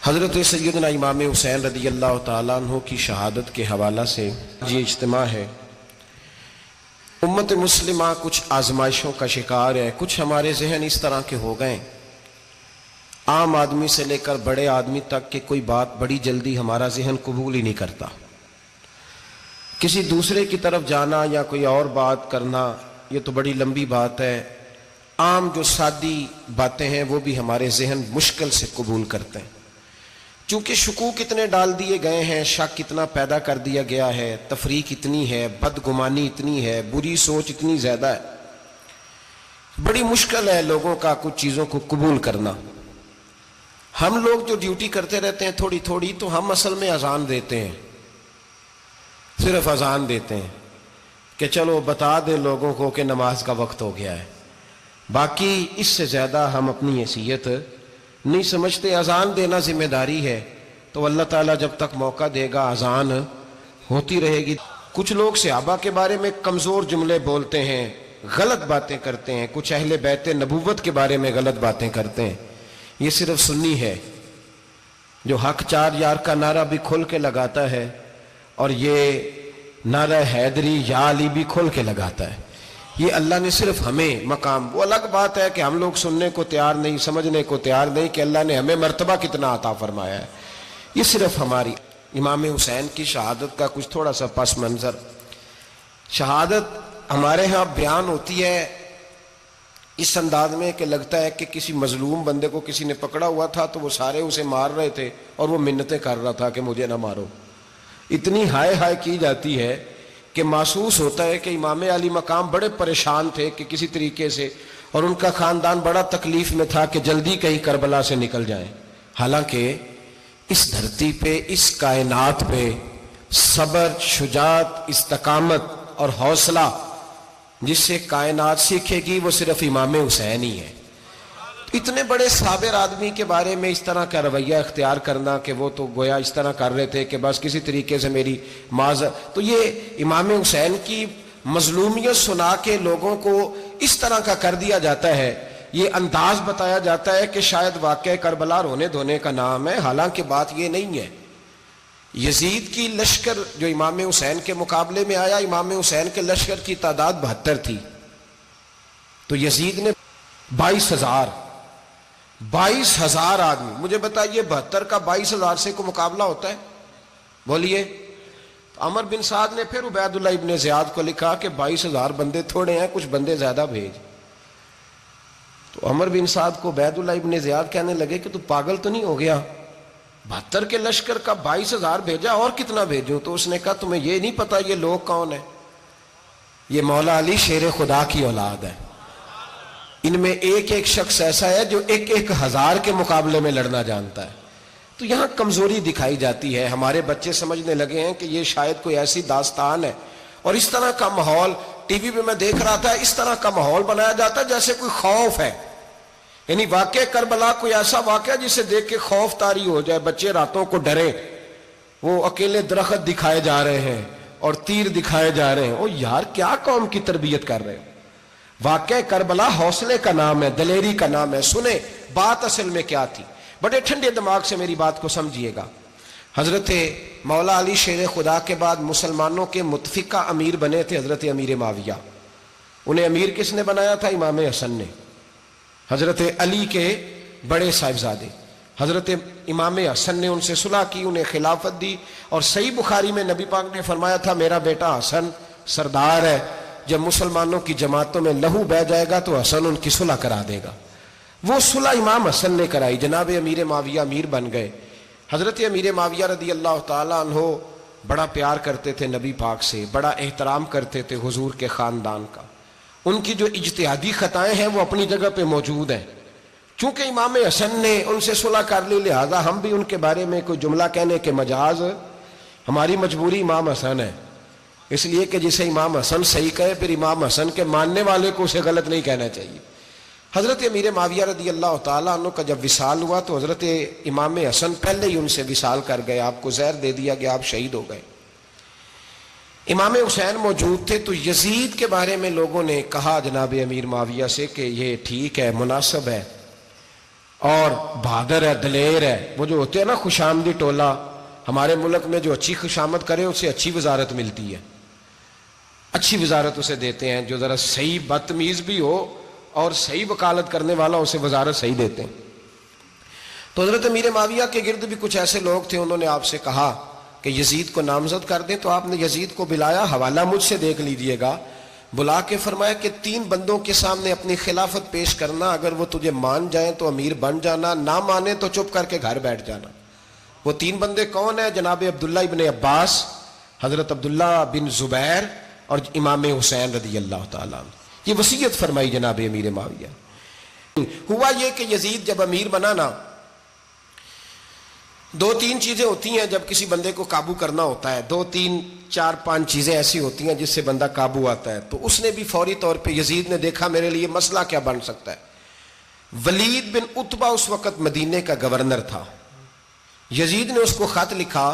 حضرت سیدنا امام حسین رضی اللہ تعالیٰ عنہ کی شہادت کے حوالہ سے یہ اجتماع ہے۔ امت مسلمہ کچھ آزمائشوں کا شکار ہے، کچھ ہمارے ذہن اس طرح کے ہو گئے، عام آدمی سے لے کر بڑے آدمی تک کہ کوئی بات بڑی جلدی ہمارا ذہن قبول ہی نہیں کرتا۔ کسی دوسرے کی طرف جانا یا کوئی اور بات کرنا یہ تو بڑی لمبی بات ہے، عام جو سادی باتیں ہیں وہ بھی ہمارے ذہن مشکل سے قبول کرتے ہیں، چونکہ شکوک اتنے ڈال دیے گئے ہیں، شک اتنا پیدا کر دیا گیا ہے، تفریق اتنی ہے، بدگمانی اتنی ہے، بری سوچ اتنی زیادہ ہے، بڑی مشکل ہے لوگوں کا کچھ چیزوں کو قبول کرنا۔ ہم لوگ جو ڈیوٹی کرتے رہتے ہیں تھوڑی تھوڑی، تو ہم اصل میں اذان دیتے ہیں، صرف اذان دیتے ہیں کہ چلو بتا دیں لوگوں کو کہ نماز کا وقت ہو گیا ہے، باقی اس سے زیادہ ہم اپنی حیثیت نہیں سمجھتے۔ اذان دینا ذمہ داری ہے، تو اللہ تعالیٰ جب تک موقع دے گا اذان ہوتی رہے گی۔ کچھ لوگ صحابہ کے بارے میں کمزور جملے بولتے ہیں، غلط باتیں کرتے ہیں، کچھ اہل بیت نبوت کے بارے میں غلط باتیں کرتے ہیں، یہ صرف سنی ہے جو حق چار یار کا نعرہ بھی کھل کے لگاتا ہے، اور یہ نعرہ حیدری یا علی بھی کھل کے لگاتا ہے۔ یہ اللہ نے صرف ہمیں مقام، وہ الگ بات ہے کہ ہم لوگ سننے کو تیار نہیں، سمجھنے کو تیار نہیں کہ اللہ نے ہمیں مرتبہ کتنا عطا فرمایا ہے۔ یہ صرف ہماری امام حسین کی شہادت کا کچھ تھوڑا سا پس منظر۔ شہادت ہمارے ہاں بیان ہوتی ہے اس انداز میں کہ لگتا ہے کہ کسی مظلوم بندے کو کسی نے پکڑا ہوا تھا تو وہ سارے اسے مار رہے تھے اور وہ منتیں کر رہا تھا کہ مجھے نہ مارو، اتنی ہائے ہائے کی جاتی ہے کہ محسوس ہوتا ہے کہ امام علی مقام بڑے پریشان تھے کہ کسی طریقے سے، اور ان کا خاندان بڑا تکلیف میں تھا کہ جلدی کہیں کربلا سے نکل جائیں۔ حالانکہ اس دھرتی پہ، اس کائنات پہ صبر، شجاعت، استقامت اور حوصلہ جس سے کائنات سیکھے گی وہ صرف امام حسین ہی ہے۔ اتنے بڑے صابر آدمی کے بارے میں اس طرح کا رویہ اختیار کرنا کہ وہ تو گویا اس طرح کر رہے تھے کہ بس کسی طریقے سے میری تو یہ امام حسین کی مظلومیت سنا کے لوگوں کو اس طرح کا کر دیا جاتا ہے، یہ انداز بتایا جاتا ہے کہ شاید واقعہ کربلا رونے دھونے کا نام ہے، حالانکہ بات یہ نہیں ہے۔ یزید کی لشکر جو امام حسین کے مقابلے میں آیا، امام حسین کے لشکر کی تعداد 72 تھی، تو یزید نے 22,000 آدمی، مجھے بتائیے 72 کا 22,000 سے کو مقابلہ ہوتا ہے؟ بولیے۔ عمر بن سعد نے پھر عبید اللہ ابن زیاد کو لکھا کہ 22,000 بندے تھوڑے ہیں، کچھ بندے زیادہ بھیج۔ تو عمر بن سعد کو عبید اللہ ابن زیاد کہنے لگے کہ تو پاگل تو نہیں ہو گیا، 72 کے لشکر کا 22,000 بھیجا، اور کتنا بھیجوں؟ تو اس نے کہا تمہیں یہ نہیں پتا یہ لوگ کون ہیں؟ یہ مولا علی شیر خدا کی اولاد ہے، ان میں ایک ایک شخص ایسا ہے جو 1,000 کے مقابلے میں لڑنا جانتا ہے۔ تو یہاں کمزوری دکھائی جاتی ہے، ہمارے بچے سمجھنے لگے ہیں کہ یہ شاید کوئی ایسی داستان ہے، اور اس طرح کا ماحول ٹی وی پہ میں دیکھ رہا تھا، اس طرح کا ماحول بنایا جاتا ہے جیسے کوئی خوف ہے، یعنی واقع کربلا کوئی ایسا واقعہ جسے دیکھ کے خوف طاری ہو جائے، بچے راتوں کو ڈرے، وہ اکیلے درخت دکھائے جا رہے ہیں اور تیر دکھائے جا رہے ہیں۔ او یار، کیا قوم کی تربیت کر رہے ہیں؟ واقعہ کربلا حوصلے کا نام ہے، دلیری کا نام ہے۔ سنیں بات اصل میں کیا تھی، بڑے ٹھنڈے دماغ سے میری بات کو سمجھیے گا۔ حضرت مولا علی شیر خدا کے بعد مسلمانوں کے متفقہ امیر بنے تھے حضرت امیر معاویہ۔ انہیں امیر کس نے بنایا تھا؟ امام حسن نے، حضرت علی کے بڑے صاحبزادے۔ حضرت امام حسن نے ان سے صلح کی، انہیں خلافت دی، اور صحیح بخاری میں نبی پاک نے فرمایا تھا میرا بیٹا حسن سردار ہے، جب مسلمانوں کی جماعتوں میں لہو بہ جائے گا تو حسن ان کی صلح کرا دے گا۔ وہ صلح امام حسن نے کرائی، جناب امیر معاویہ امیر بن گئے۔ حضرت امیر معاویہ رضی اللہ تعالیٰ عنہ بڑا پیار کرتے تھے نبی پاک سے، بڑا احترام کرتے تھے حضور کے خاندان کا۔ ان کی جو اجتہادی خطائیں ہیں وہ اپنی جگہ پہ موجود ہیں، چونکہ امام حسن نے ان سے صلح کر لی، لہذا ہم بھی ان کے بارے میں کوئی جملہ کہنے کے مجاز، ہماری مجبوری امام حسن ہے، اس لیے کہ جسے امام حسن صحیح کہے پھر امام حسن کے ماننے والے کو اسے غلط نہیں کہنا چاہیے۔ حضرت امیر معاویہ رضی اللہ تعالیٰ عنہ کا جب وصال ہوا تو حضرت امام حسن پہلے ہی ان سے وصال کر گئے، آپ کو زہر دے دیا گیا، آپ شہید ہو گئے۔ امام حسین موجود تھے، تو یزید کے بارے میں لوگوں نے کہا جناب امیر معاویہ سے کہ یہ ٹھیک ہے، مناسب ہے، اور بہادر ہے، دلیر ہے. وہ جو ہوتے ہیں نا خوش آمدی ٹولہ، ہمارے ملک میں جو اچھی خوشامد کرے اسے اچھی وزارت ملتی ہے، اچھی وزارت اسے دیتے ہیں. جو ذرا صحیح بدتمیز بھی ہو اور صحیح وکالت کرنے والا اسے وزارت صحیح دیتے ہیں. تو حضرت امیر معاویہ کے گرد بھی کچھ ایسے لوگ تھے، انہوں نے آپ سے کہا کہ یزید کو نامزد کر دیں. تو آپ نے یزید کو بلایا، حوالہ مجھ سے دیکھ لیجئے گا. بلا کے فرمایا کہ 3 بندوں کے سامنے اپنی خلافت پیش کرنا، اگر وہ تجھے مان جائیں تو امیر بن جانا، نہ مانے تو چپ کر کے گھر بیٹھ جانا. وہ 3 بندے کون ہیں؟ جناب عبداللہ ابن عباس، حضرت عبداللہ بن زبیر اور امام حسین رضی اللہ تعالیٰ عنہ. یہ وصیت فرمائی جناب امیر معاویہ. ہوا یہ کہ یزید جب امیر بنا نا، 2-3 چیزیں ہوتی ہیں جب کسی بندے کو قابو کرنا ہوتا ہے، 2-3-4-5 چیزیں ایسی ہوتی ہیں جس سے بندہ قابو آتا ہے. تو اس نے بھی فوری طور پہ، یزید نے دیکھا میرے لیے مسئلہ کیا بن سکتا ہے. ولید بن عتبہ اس وقت مدینے کا گورنر تھا. یزید نے اس کو خط لکھا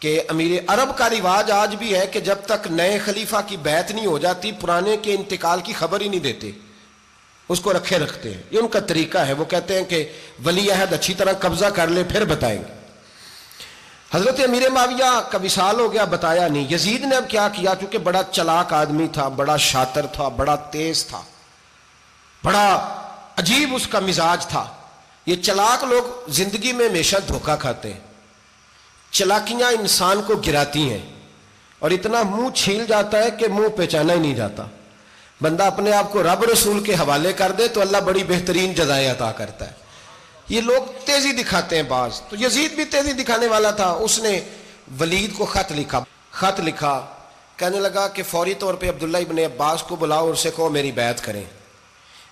کہ امیر عرب کا رواج آج بھی ہے کہ جب تک نئے خلیفہ کی بیعت نہیں ہو جاتی پرانے کے انتقال کی خبر ہی نہیں دیتے، اس کو رکھے رکھتے ہیں. یہ ان کا طریقہ ہے. وہ کہتے ہیں کہ ولی عہد اچھی طرح قبضہ کر لے پھر بتائیں گے. حضرت امیر معاویہ کا وصال ہو گیا، بتایا نہیں. یزید نے اب کیا کیا، چونکہ بڑا چلاک آدمی تھا، بڑا شاطر تھا، بڑا تیز تھا، بڑا عجیب اس کا مزاج تھا. یہ چلاک لوگ زندگی میں ہمیشہ دھوکہ کھاتے ہیں. چلاکیاں انسان کو گراتی ہیں اور اتنا منہ چھیل جاتا ہے کہ منہ پہچانا ہی نہیں جاتا. بندہ اپنے آپ کو رب رسول کے حوالے کر دے تو اللہ بڑی بہترین جزائیں عطا کرتا ہے. یہ لوگ تیزی دکھاتے ہیں بعض. تو یزید بھی تیزی دکھانے والا تھا. اس نے ولید کو خط لکھا کہنے لگا کہ فوری طور پہ عبداللہ ابن عباس کو بلاؤ اور اسے کہو میری بیعت کریں.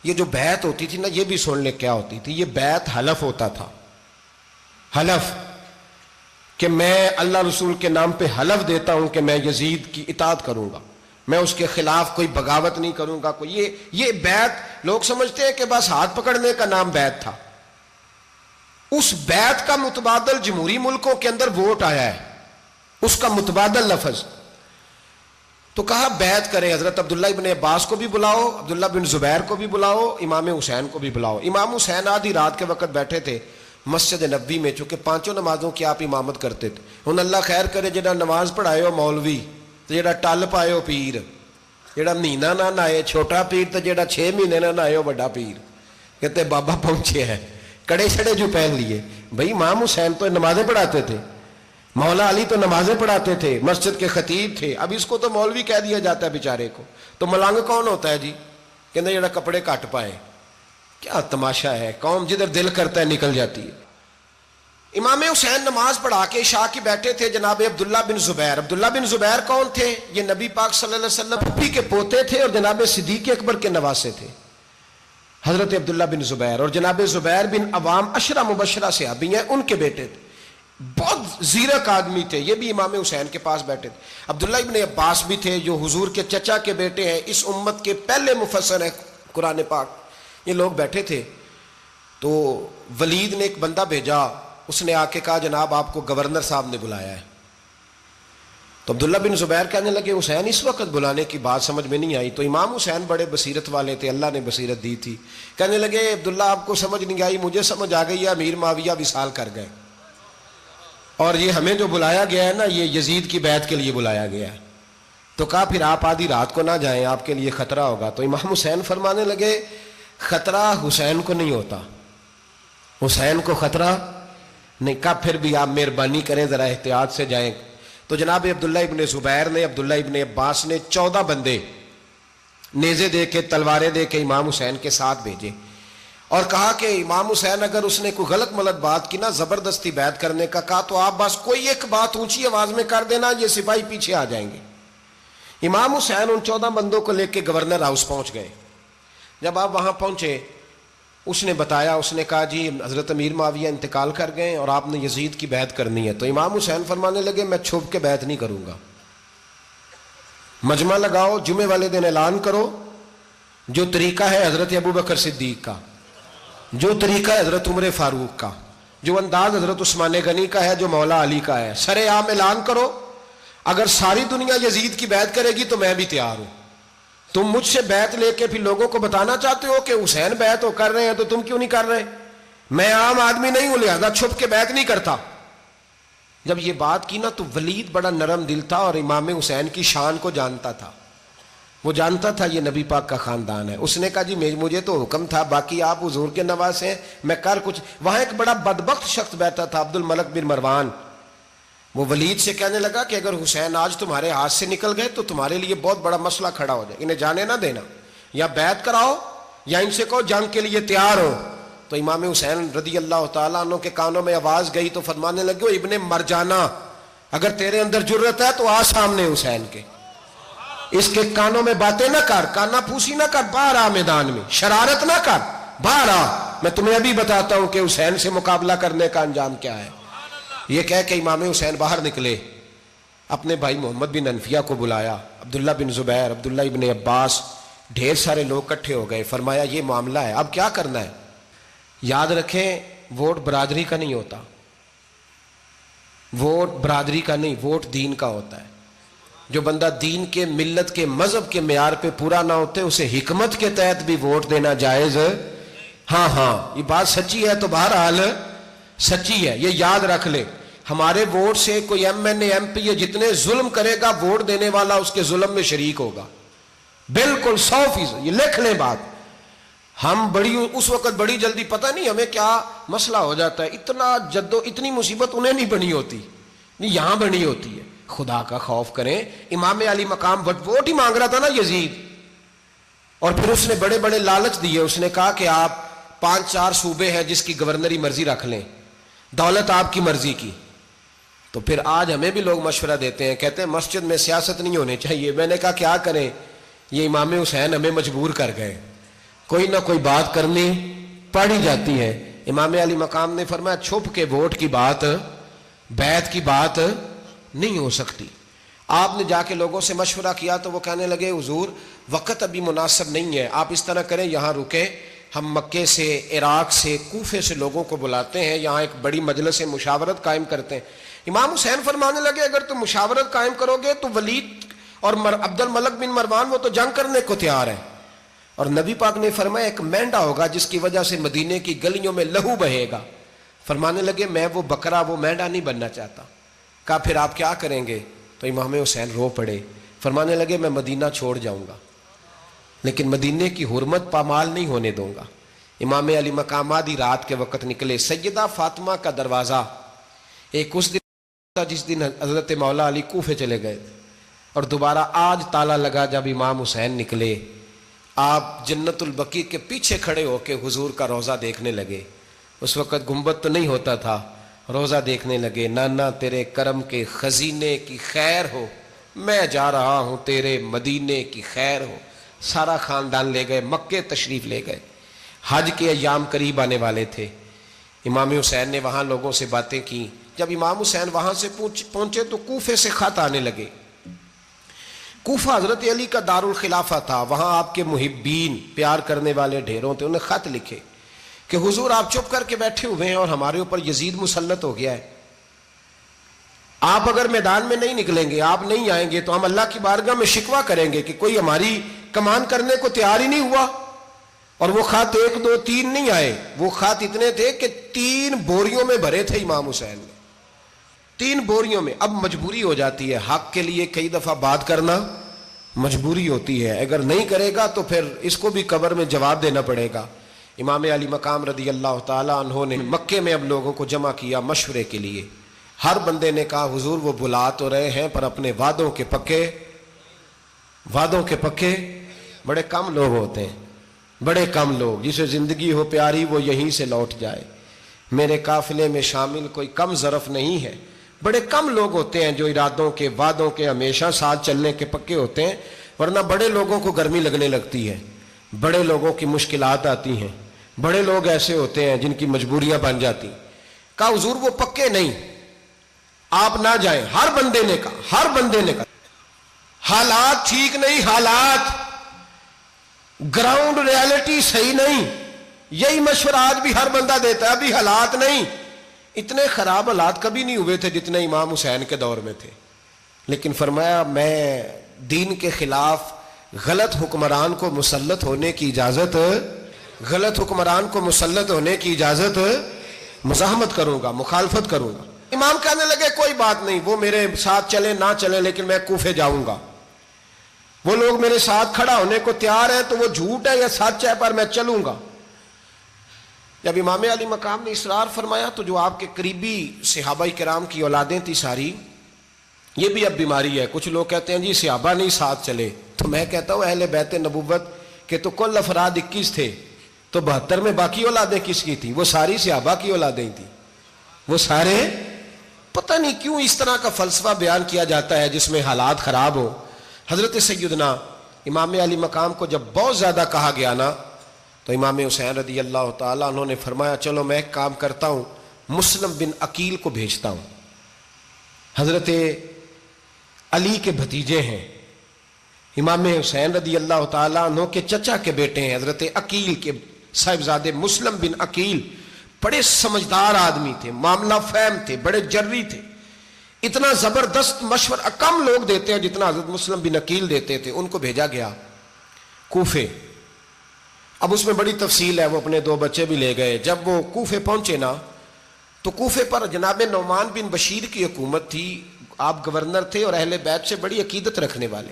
یہ جو بیعت ہوتی تھی نا، یہ بھی سن لے کیا ہوتی تھی. یہ بیعت حلف ہوتا تھا. حلف کہ میں اللہ رسول کے نام پہ حلف دیتا ہوں کہ میں یزید کی اطاعت کروں گا، میں اس کے خلاف کوئی بغاوت نہیں کروں گا. یہ بیعت لوگ سمجھتے ہیں کہ بس ہاتھ پکڑنے کا نام بیعت تھا. اس بیعت کا متبادل جمہوری ملکوں کے اندر ووٹ آیا ہے، اس کا متبادل لفظ. تو کہا بیعت کرے. حضرت عبداللہ ابن عباس کو بھی بلاؤ، عبداللہ بن زبیر کو بھی بلاؤ، امام حسین کو بھی بلاؤ. امام حسین آدھی رات کے وقت بیٹھے تھے مسجد نبوی میں، چونکہ 5 نمازوں کی آپ امامت کرتے تھے. ہن اللہ خیر کرے جڑا نماز پڑھائے ہو مولوی تو جڑا ٹل پائے ہو پیر، جڑا مہینہ نہ نہائے چھوٹا پیر تو جڑا 6 مہینے نہ نہائے ہو بڑا پیر. کہتے بابا پہنچے ہیں، کڑے چھڑے جو پہن لیے. بھائی امام حسین تو نمازیں پڑھاتے تھے، مولا علی تو نمازیں پڑھاتے تھے، مسجد کے خطیب تھے. اب اس کو تو مولوی کہہ دیا جاتا ہے بیچارے کو. تو ملنگ کون ہوتا ہے جی؟ کہتے جڑا کپڑے کٹ پائے. کیا تماشا ہے، قوم جدھر دل کرتا ہے نکل جاتی ہے. امام حسین نماز پڑھا کے عشاء کی بیٹھے تھے جناب عبداللہ بن زبیر. عبداللہ بن زبیر کون تھے؟ یہ نبی پاک صلی اللہ علیہ وسلم پھپھی کے پوتے تھے اور جناب صدیق اکبر کے نواسے تھے. حضرت عبداللہ بن زبیر اور جناب زبیر بن عوام عشرہ مبشرہ صحابی ہیں، ان کے بیٹے تھے. بہت زیرک آدمی تھے. یہ بھی امام حسین کے پاس بیٹھے تھے. عبداللہ ابن عباس بھی تھے جو حضور کے چچا کے بیٹے ہیں، اس امت کے پہلے مفسر ہیں قرآن پاک. یہ لوگ بیٹھے تھے. تو ولید نے ایک بندہ بھیجا، اس نے آ کے کہا جناب آپ کو گورنر صاحب نے بلایا ہے. تو عبداللہ بن زبیر کہنے لگے حسین اس وقت بلانے کی بات سمجھ میں نہیں آئی. تو امام حسین بڑے بصیرت والے تھے، اللہ نے بصیرت دی تھی. کہنے لگے عبداللہ آپ کو سمجھ نہیں آئی، مجھے سمجھ آ گئی ہے، امیر معاویہ وصال کر گئے اور یہ ہمیں جو بلایا گیا ہے نا، یہ یزید کی بیعت کے لیے بلایا گیا ہے. تو کہا پھر آپ آدھی رات کو نہ جائیں، آپ کے لیے خطرہ ہوگا. تو امام حسین فرمانے لگے خطرہ حسین کو نہیں ہوتا، حسین کو خطرہ نہیں. کہا پھر بھی آپ مہربانی کریں ذرا احتیاط سے جائیں. تو جناب عبداللہ ابن زبیر نے، عبداللہ ابن عباس نے 14 بندے نیزے دے کے، تلواریں دے کے امام حسین کے ساتھ بھیجے اور کہا کہ امام حسین اگر اس نے کوئی غلط ملت بات کی نا، زبردستی بیعت کرنے کا کہا، تو آپ بس کوئی ایک بات اونچی آواز میں کر دینا، یہ سپاہی پیچھے آ جائیں گے. امام حسین ان 14 بندوں کو لے کے گورنر ہاؤس پہنچ گئے. جب آپ وہاں پہنچے اس نے بتایا، اس نے کہا جی حضرت امیر معاویہ انتقال کر گئے اور آپ نے یزید کی بیعت کرنی ہے. تو امام حسین فرمانے لگے میں چھپ کے بیعت نہیں کروں گا. مجمع لگاؤ، جمعے والے دن اعلان کرو. جو طریقہ ہے حضرت ابو بکر صدیق کا، جو طریقہ ہے حضرت عمر فاروق کا، جو انداز حضرت عثمان غنی کا ہے، جو مولا علی کا ہے، سر عام اعلان کرو. اگر ساری دنیا یزید کی بیعت کرے گی تو میں بھی تیار ہوں. تم مجھ سے بیعت لے کے پھر لوگوں کو بتانا چاہتے ہو کہ حسین بیعت ہو کر رہے ہیں تو تم کیوں نہیں کر رہے؟ میں عام آدمی نہیں ہوں لہذا چھپ کے بیعت نہیں کرتا. جب یہ بات کی نا تو ولید بڑا نرم دل تھا اور امام حسین کی شان کو جانتا تھا. وہ جانتا تھا یہ نبی پاک کا خاندان ہے. اس نے کہا جی مجھے تو حکم تھا، باقی آپ حضور کے نواز ہیں، میں کر کچھ. وہاں ایک بڑا بدبخت شخص بیٹھا تھا، عبد الملک بن مروان. وہ ولید سے کہنے لگا کہ اگر حسین آج تمہارے ہاتھ سے نکل گئے تو تمہارے لیے بہت بڑا مسئلہ کھڑا ہو جائے، انہیں جانے نہ دینا، یا بیعت کراؤ یا ان سے کہو جنگ کے لیے تیار ہو. تو امام حسین رضی اللہ تعالیٰ عنہ کے کانوں میں آواز گئی تو فرمانے لگے ابن مرجانہ، اگر تیرے اندر جرت ہے تو آ سامنے حسین کے، اس کے کانوں میں باتیں نہ کر، کانا پھوسی نہ کر، باہر آ میدان میں، شرارت نہ کر، باہر آ، میں تمہیں ابھی بتاتا ہوں کہ حسین سے مقابلہ کرنے کا انجام کیا ہے. یہ کہہ کہ امام حسین باہر نکلے، اپنے بھائی محمد بن انفیہ کو بلایا، عبداللہ بن زبیر، عبداللہ ابن عباس، ڈھیر سارے لوگ اکٹھے ہو گئے. فرمایا یہ معاملہ ہے، اب کیا کرنا ہے. یاد رکھیں ووٹ برادری کا نہیں ہوتا، ووٹ برادری کا نہیں، ووٹ دین کا ہوتا ہے. جو بندہ دین کے، ملت کے، مذہب کے معیار پہ پورا نہ ہوتے اسے حکمت کے تحت بھی ووٹ دینا جائز. ہاں یہ بات سچی ہے تو بہرحال سچی ہے، یہ یاد رکھ لے. ہمارے ووٹ سے کوئی ایم این اے، ایم پی اے جتنے ظلم کرے گا، ووٹ دینے والا اس کے ظلم میں شریک ہوگا، بالکل 100%. یہ لکھ لیں بات. ہم اس وقت بڑی جلدی، پتہ نہیں ہمیں کیا مسئلہ ہو جاتا ہے، اتنی مصیبت انہیں نہیں بنی ہوتی، نہیں یہاں بنی ہوتی ہے. خدا کا خوف کریں. امام علی مقام ووٹ ہی مانگ رہا تھا نا یزید، اور پھر اس نے بڑے بڑے لالچ دیے. اس نے کہا کہ آپ 5-4 صوبے ہیں جس کی گورنری مرضی رکھ لیں، دولت آپ کی مرضی کی. تو پھر آج ہمیں بھی لوگ مشورہ دیتے ہیں، کہتے ہیں مسجد میں سیاست نہیں ہونی چاہیے. میں نے کہا کیا کریں، یہ امام حسین ہمیں مجبور کر گئے، کوئی نہ کوئی بات کرنی پڑ ہی جاتی ہے. امام علی مقام نے فرمایا چھپ کے ووٹ کی بات، بیعت کی بات نہیں ہو سکتی. آپ نے جا کے لوگوں سے مشورہ کیا تو وہ کہنے لگے حضور وقت ابھی مناسب نہیں ہے، آپ اس طرح کریں یہاں رکے، ہم مکے سے، عراق سے، کوفے سے لوگوں کو بلاتے ہیں، یہاں ایک بڑی مجلس مشاورت قائم کرتے ہیں. امام حسین فرمانے لگے اگر تم مشاورت قائم کرو گے تو ولید اور عبد الملک بن مروان وہ تو جنگ کرنے کو تیار ہیں، اور نبی پاک نے فرمایا ایک مینڈا ہوگا جس کی وجہ سے مدینے کی گلیوں میں لہو بہے گا. فرمانے لگے میں وہ بکرا، وہ مینڈا نہیں بننا چاہتا. کہا پھر آپ کیا کریں گے؟ تو امام حسین رو پڑے، فرمانے لگے میں مدینہ چھوڑ جاؤں گا لیکن مدینے کی حرمت پامال نہیں ہونے دوں گا. امام علی مقام آدھی رات کے وقت نکلے. سیدہ فاطمہ کا دروازہ ایک اس دن تھا جس دن حضرت مولا علی کوفے چلے گئے، اور دوبارہ آج تالا لگا جب امام حسین نکلے. آپ جنت البقیع کے پیچھے کھڑے ہو کے حضور کا روضہ دیکھنے لگے. اس وقت گنبد تو نہیں ہوتا تھا، روضہ دیکھنے لگے. نانا تیرے کرم کے خزینے کی خیر ہو، میں جا رہا ہوں تیرے مدینے کی خیر ہو. سارا خاندان لے گئے، مکے تشریف لے گئے. حج کے ایام قریب آنے والے تھے. امام حسین نے وہاں لوگوں سے باتیں کی. جب امام حسین وہاں سے پہنچے تو کوفے سے خط آنے لگے. کوفہ حضرت علی کا دارالخلافہ تھا، وہاں آپ کے محبین، پیار کرنے والے ڈھیروں تھے. انہیں خط لکھے کہ حضور آپ چپ کر کے بیٹھے ہوئے ہیں اور ہمارے اوپر یزید مسلط ہو گیا ہے. آپ اگر میدان میں نہیں نکلیں گے، آپ نہیں آئیں گے تو ہم اللہ کی بارگاہ میں شکوہ کریں گے کہ کوئی ہماری کمان کرنے کو تیار ہی نہیں ہوا. اور وہ خط 1 2 3 نہیں آئے، وہ خط اتنے تھے کہ 3 بوریوں میں بھرے تھے امام حسین نے، 3 بوریوں میں. اب مجبوری ہو جاتی ہے، حق کے لیے کئی دفعہ بات کرنا مجبوری ہوتی ہے، اگر نہیں کرے گا تو پھر اس کو بھی قبر میں جواب دینا پڑے گا. امام علی مقام رضی اللہ تعالیٰ عنہ نے مکے میں اب لوگوں کو جمع کیا مشورے کے لیے. ہر بندے نے کہا حضور وہ بلا تو رہے ہیں پر اپنے وعدوں کے پکے. بڑے کم لوگ ہوتے ہیں، بڑے کم لوگ، جسے زندگی ہو پیاری وہ یہیں سے لوٹ جائے. میرے قافلے میں شامل کوئی کم ظرف نہیں ہے. بڑے کم لوگ ہوتے ہیں جو ارادوں کے، وعدوں کے، ہمیشہ ساتھ چلنے کے پکے ہوتے ہیں، ورنہ بڑے لوگوں کو گرمی لگنے لگتی ہے، بڑے لوگوں کی مشکلات آتی ہیں، بڑے لوگ ایسے ہوتے ہیں جن کی مجبوریاں بن جاتی. کہا حضور وہ پکے نہیں، آپ نہ جائیں. ہر بندے نے کہا حالات ٹھیک نہیں، حالات گراؤنڈ ریالٹی صحیح نہیں. یہی مشورہ آج بھی ہر بندہ دیتا ہے، ابھی حالات نہیں. اتنے خراب حالات کبھی نہیں ہوئے تھے جتنے امام حسین کے دور میں تھے. لیکن فرمایا میں دین کے خلاف غلط حکمران کو مسلط ہونے کی اجازت غلط حکمران کو مسلط ہونے کی اجازت مزاحمت کروں گا، مخالفت کروں گا۔ امام کہنے لگے کوئی بات نہیں، وہ میرے ساتھ چلے نہ چلے لیکن میں کوفے جاؤں گا، وہ لوگ میرے ساتھ کھڑا ہونے کو تیار ہے تو وہ جھوٹ ہے یا سچ ہے پر میں چلوں گا۔ جب امام علی مقام نے اصرار فرمایا تو جو آپ کے قریبی صحابہ کرام کی اولادیں تھی ساری، یہ بھی اب بیماری ہے، کچھ لوگ کہتے ہیں جی صحابہ نہیں ساتھ چلے، تو میں کہتا ہوں اہل بیت نبوت کے تو کل افراد 21 تھے، تو 72 میں باقی اولادیں کس کی تھیں؟ وہ ساری صحابہ کی اولادیں تھیں، وہ سارے، پتہ نہیں کیوں اس طرح کا فلسفہ بیان کیا جاتا ہے جس میں حالات خراب ہو۔ حضرت سیدنا امام علی مقام کو جب بہت زیادہ کہا گیا نا تو امام حسین رضی اللہ تعالیٰ انہوں نے فرمایا چلو میں ایک کام کرتا ہوں، مسلم بن عقیل کو بھیجتا ہوں، حضرت علی کے بھتیجے ہیں، امام حسین رضی اللہ تعالیٰ عنہ کے چچا کے بیٹے ہیں، حضرت عقیل کے صاحبزادے مسلم بن عقیل، بڑے سمجھدار آدمی تھے، معاملہ فہم تھے، بڑے جری تھے، اتنا زبردست مشورہ کم لوگ دیتے ہیں جتنا حضرت مسلم بن عقیل دیتے تھے۔ ان کو بھیجا گیا کوفے۔ اب اس میں بڑی تفصیل ہے، وہ اپنے 2 بچے بھی لے گئے۔ جب وہ کوفے پہنچے نا تو کوفے پر جناب نعمان بن بشیر کی حکومت تھی، آپ گورنر تھے اور اہل بیت سے بڑی عقیدت رکھنے والے،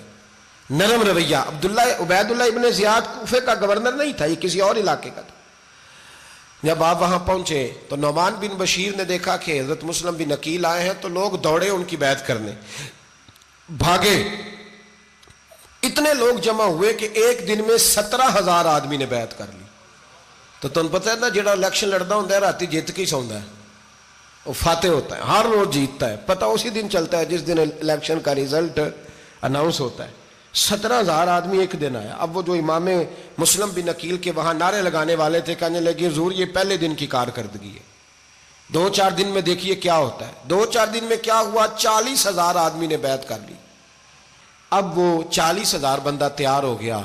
نرم رویہ۔ عبید اللہ ابن زیاد کوفے کا گورنر نہیں تھا، یہ کسی اور علاقے کا تھا۔ جب آپ وہاں پہنچے تو نعمان بن بشیر نے دیکھا کہ حضرت مسلم بن عقیل آئے ہیں تو لوگ دوڑے ان کی بیعت کرنے، بھاگے، اتنے لوگ جمع ہوئے کہ ایک دن میں 17,000 آدمی نے بیعت کر لی۔ تو تم پتہ ہے نا جڑا الیکشن لڑنا ہوتا ہے راتی جیت کے سوندا ہے، وہ فاتح ہوتا ہے، ہر روز جیتتا ہے، پتہ اسی دن چلتا ہے جس دن الیکشن کا ریزلٹ اناؤنس ہوتا ہے۔ 17,000 آدمی ایک دن آیا۔ اب وہ جو امام مسلم بن عقیل کے وہاں نعرے لگانے والے تھے کہنے لگے حضور یہ پہلے دن کی کارکردگی ہے، 2-4 دن میں دیکھیے کیا ہوتا ہے۔ 2-4 دن میں کیا ہوا، 40,000 آدمی نے بیعت کر لی۔ اب وہ 40,000 بندہ تیار ہو گیا۔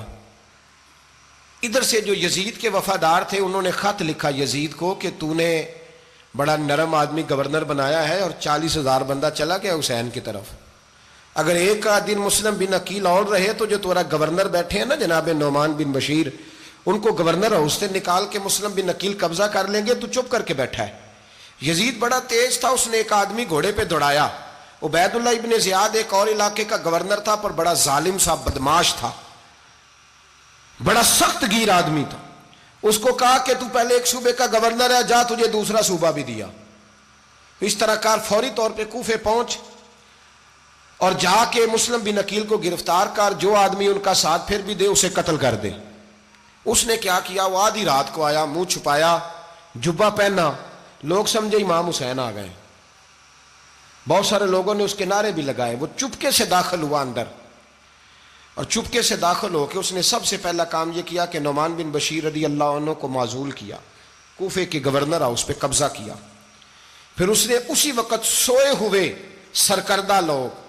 ادھر سے جو یزید کے وفادار تھے انہوں نے خط لکھا یزید کو کہ تو نے بڑا نرم آدمی گورنر بنایا ہے اور 40,000 بندہ چلا گیا حسین کی طرف، اگر ایک دن مسلم بن عقیل اور رہے تو جو تمہارا گورنر بیٹھے ہیں نا جناب نعمان بن بشیر، ان کو گورنر ہاؤس سے نکال کے مسلم بن عقیل قبضہ کر لیں گے، تو چپ کر کے بیٹھا ہے۔ یزید بڑا تیز تھا، اس نے ایک آدمی گھوڑے پہ دوڑایا۔ عبید اللہ ابن زیاد ایک اور علاقے کا گورنر تھا پر بڑا ظالم سا بدماش تھا، بڑا سخت گیر آدمی تھا۔ اس کو کہا کہ تو پہلے ایک صوبے کا گورنر ہے، جا تجھے دوسرا صوبہ بھی دیا۔ اس طرح کار فوری طور پہ کوفے پہنچ اور جا کے مسلم بن عقیل کو گرفتار کر، جو آدمی ان کا ساتھ پھر بھی دے اسے قتل کر دے۔ اس نے کیا کیا، وہ آدھی رات کو آیا، منہ چھپایا، جبہ پہنا، لوگ سمجھے امام حسین آ گئے۔ بہت سارے لوگوں نے اس کے نعرے بھی لگائے۔ وہ چپکے سے داخل ہوا اندر، اور چپکے سے داخل ہو کے اس نے سب سے پہلا کام یہ کیا کہ نعمان بن بشیر رضی اللہ عنہ کو معزول کیا، کوفے کے گورنر ہاؤس پہ قبضہ کیا۔ پھر اس نے اسی وقت سوئے ہوئے سرکردہ لوگ،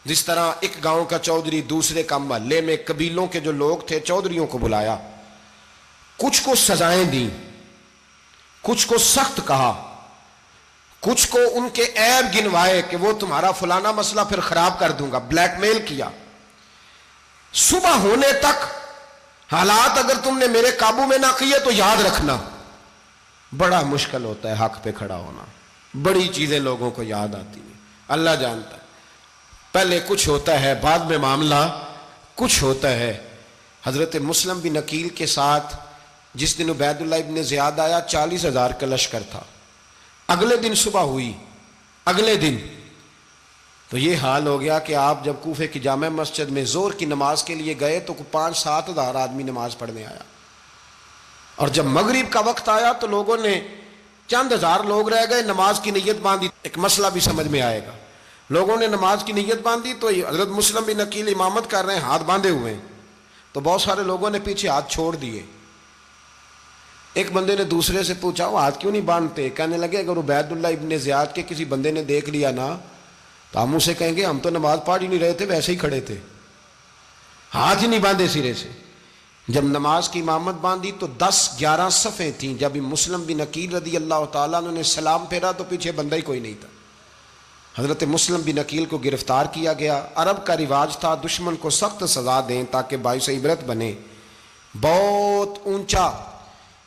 جس طرح ایک گاؤں کا چودھری دوسرے کا محلے میں قبیلوں کے جو لوگ تھے چودھریوں کو بلایا، کچھ کو سزائیں دیں، کچھ کو سخت کہا، کچھ کو ان کے عیب گنوائے کہ وہ تمہارا فلانا مسئلہ پھر خراب کر دوں گا، بلیک میل کیا۔ صبح ہونے تک حالات اگر تم نے میرے قابو میں نہ کیے تو یاد رکھنا بڑا مشکل ہوتا ہے حق پہ کھڑا ہونا، بڑی چیزیں لوگوں کو یاد آتی ہیں، اللہ جانتا ہے۔ پہلے کچھ ہوتا ہے، بعد میں معاملہ کچھ ہوتا ہے۔ حضرت مسلم بن عقیل کے ساتھ جس دن عبید اللہ ابن زیاد آیا 40,000 کا لشکر تھا۔ اگلے دن صبح ہوئی، اگلے دن تو یہ حال ہو گیا کہ آپ جب کوفے کی جامع مسجد میں ظہر کی نماز کے لیے گئے تو 5-7 ہزار آدمی نماز پڑھنے آیا، اور جب مغرب کا وقت آیا تو لوگوں نے چند ہزار لوگ رہ گئے، نماز کی نیت باندھی۔ ایک مسئلہ بھی سمجھ میں آئے گا، لوگوں نے نماز کی نیت باندھی تو حضرت مسلم بن عقیل امامت کر رہے ہیں، ہاتھ باندھے ہوئے ہیں، تو بہت سارے لوگوں نے پیچھے ہاتھ چھوڑ دیے۔ ایک بندے نے دوسرے سے پوچھا وہ ہاتھ کیوں نہیں باندھتے؟ کہنے لگے اگر عبید اللہ ابن زیاد کے کسی بندے نے دیکھ لیا نا تو ہم اسے کہیں گے ہم تو نماز پڑھ ہی نہیں رہے تھے، ویسے ہی کھڑے تھے، ہاتھ ہی نہیں باندھے سرے سے۔ جب نماز کی امامت باندھی تو 10-11 صفیں تھیں۔ جب مسلم بن عقیل رضی اللہ تعالیٰ عنہ نے سلام پھیرا تو پیچھے بندہ ہی کوئی نہیں تھا۔ حضرت مسلم بن عقیل کو گرفتار کیا گیا۔ عرب کا رواج تھا دشمن کو سخت سزا دیں تاکہ باعث عبرت بنے۔ بہت اونچا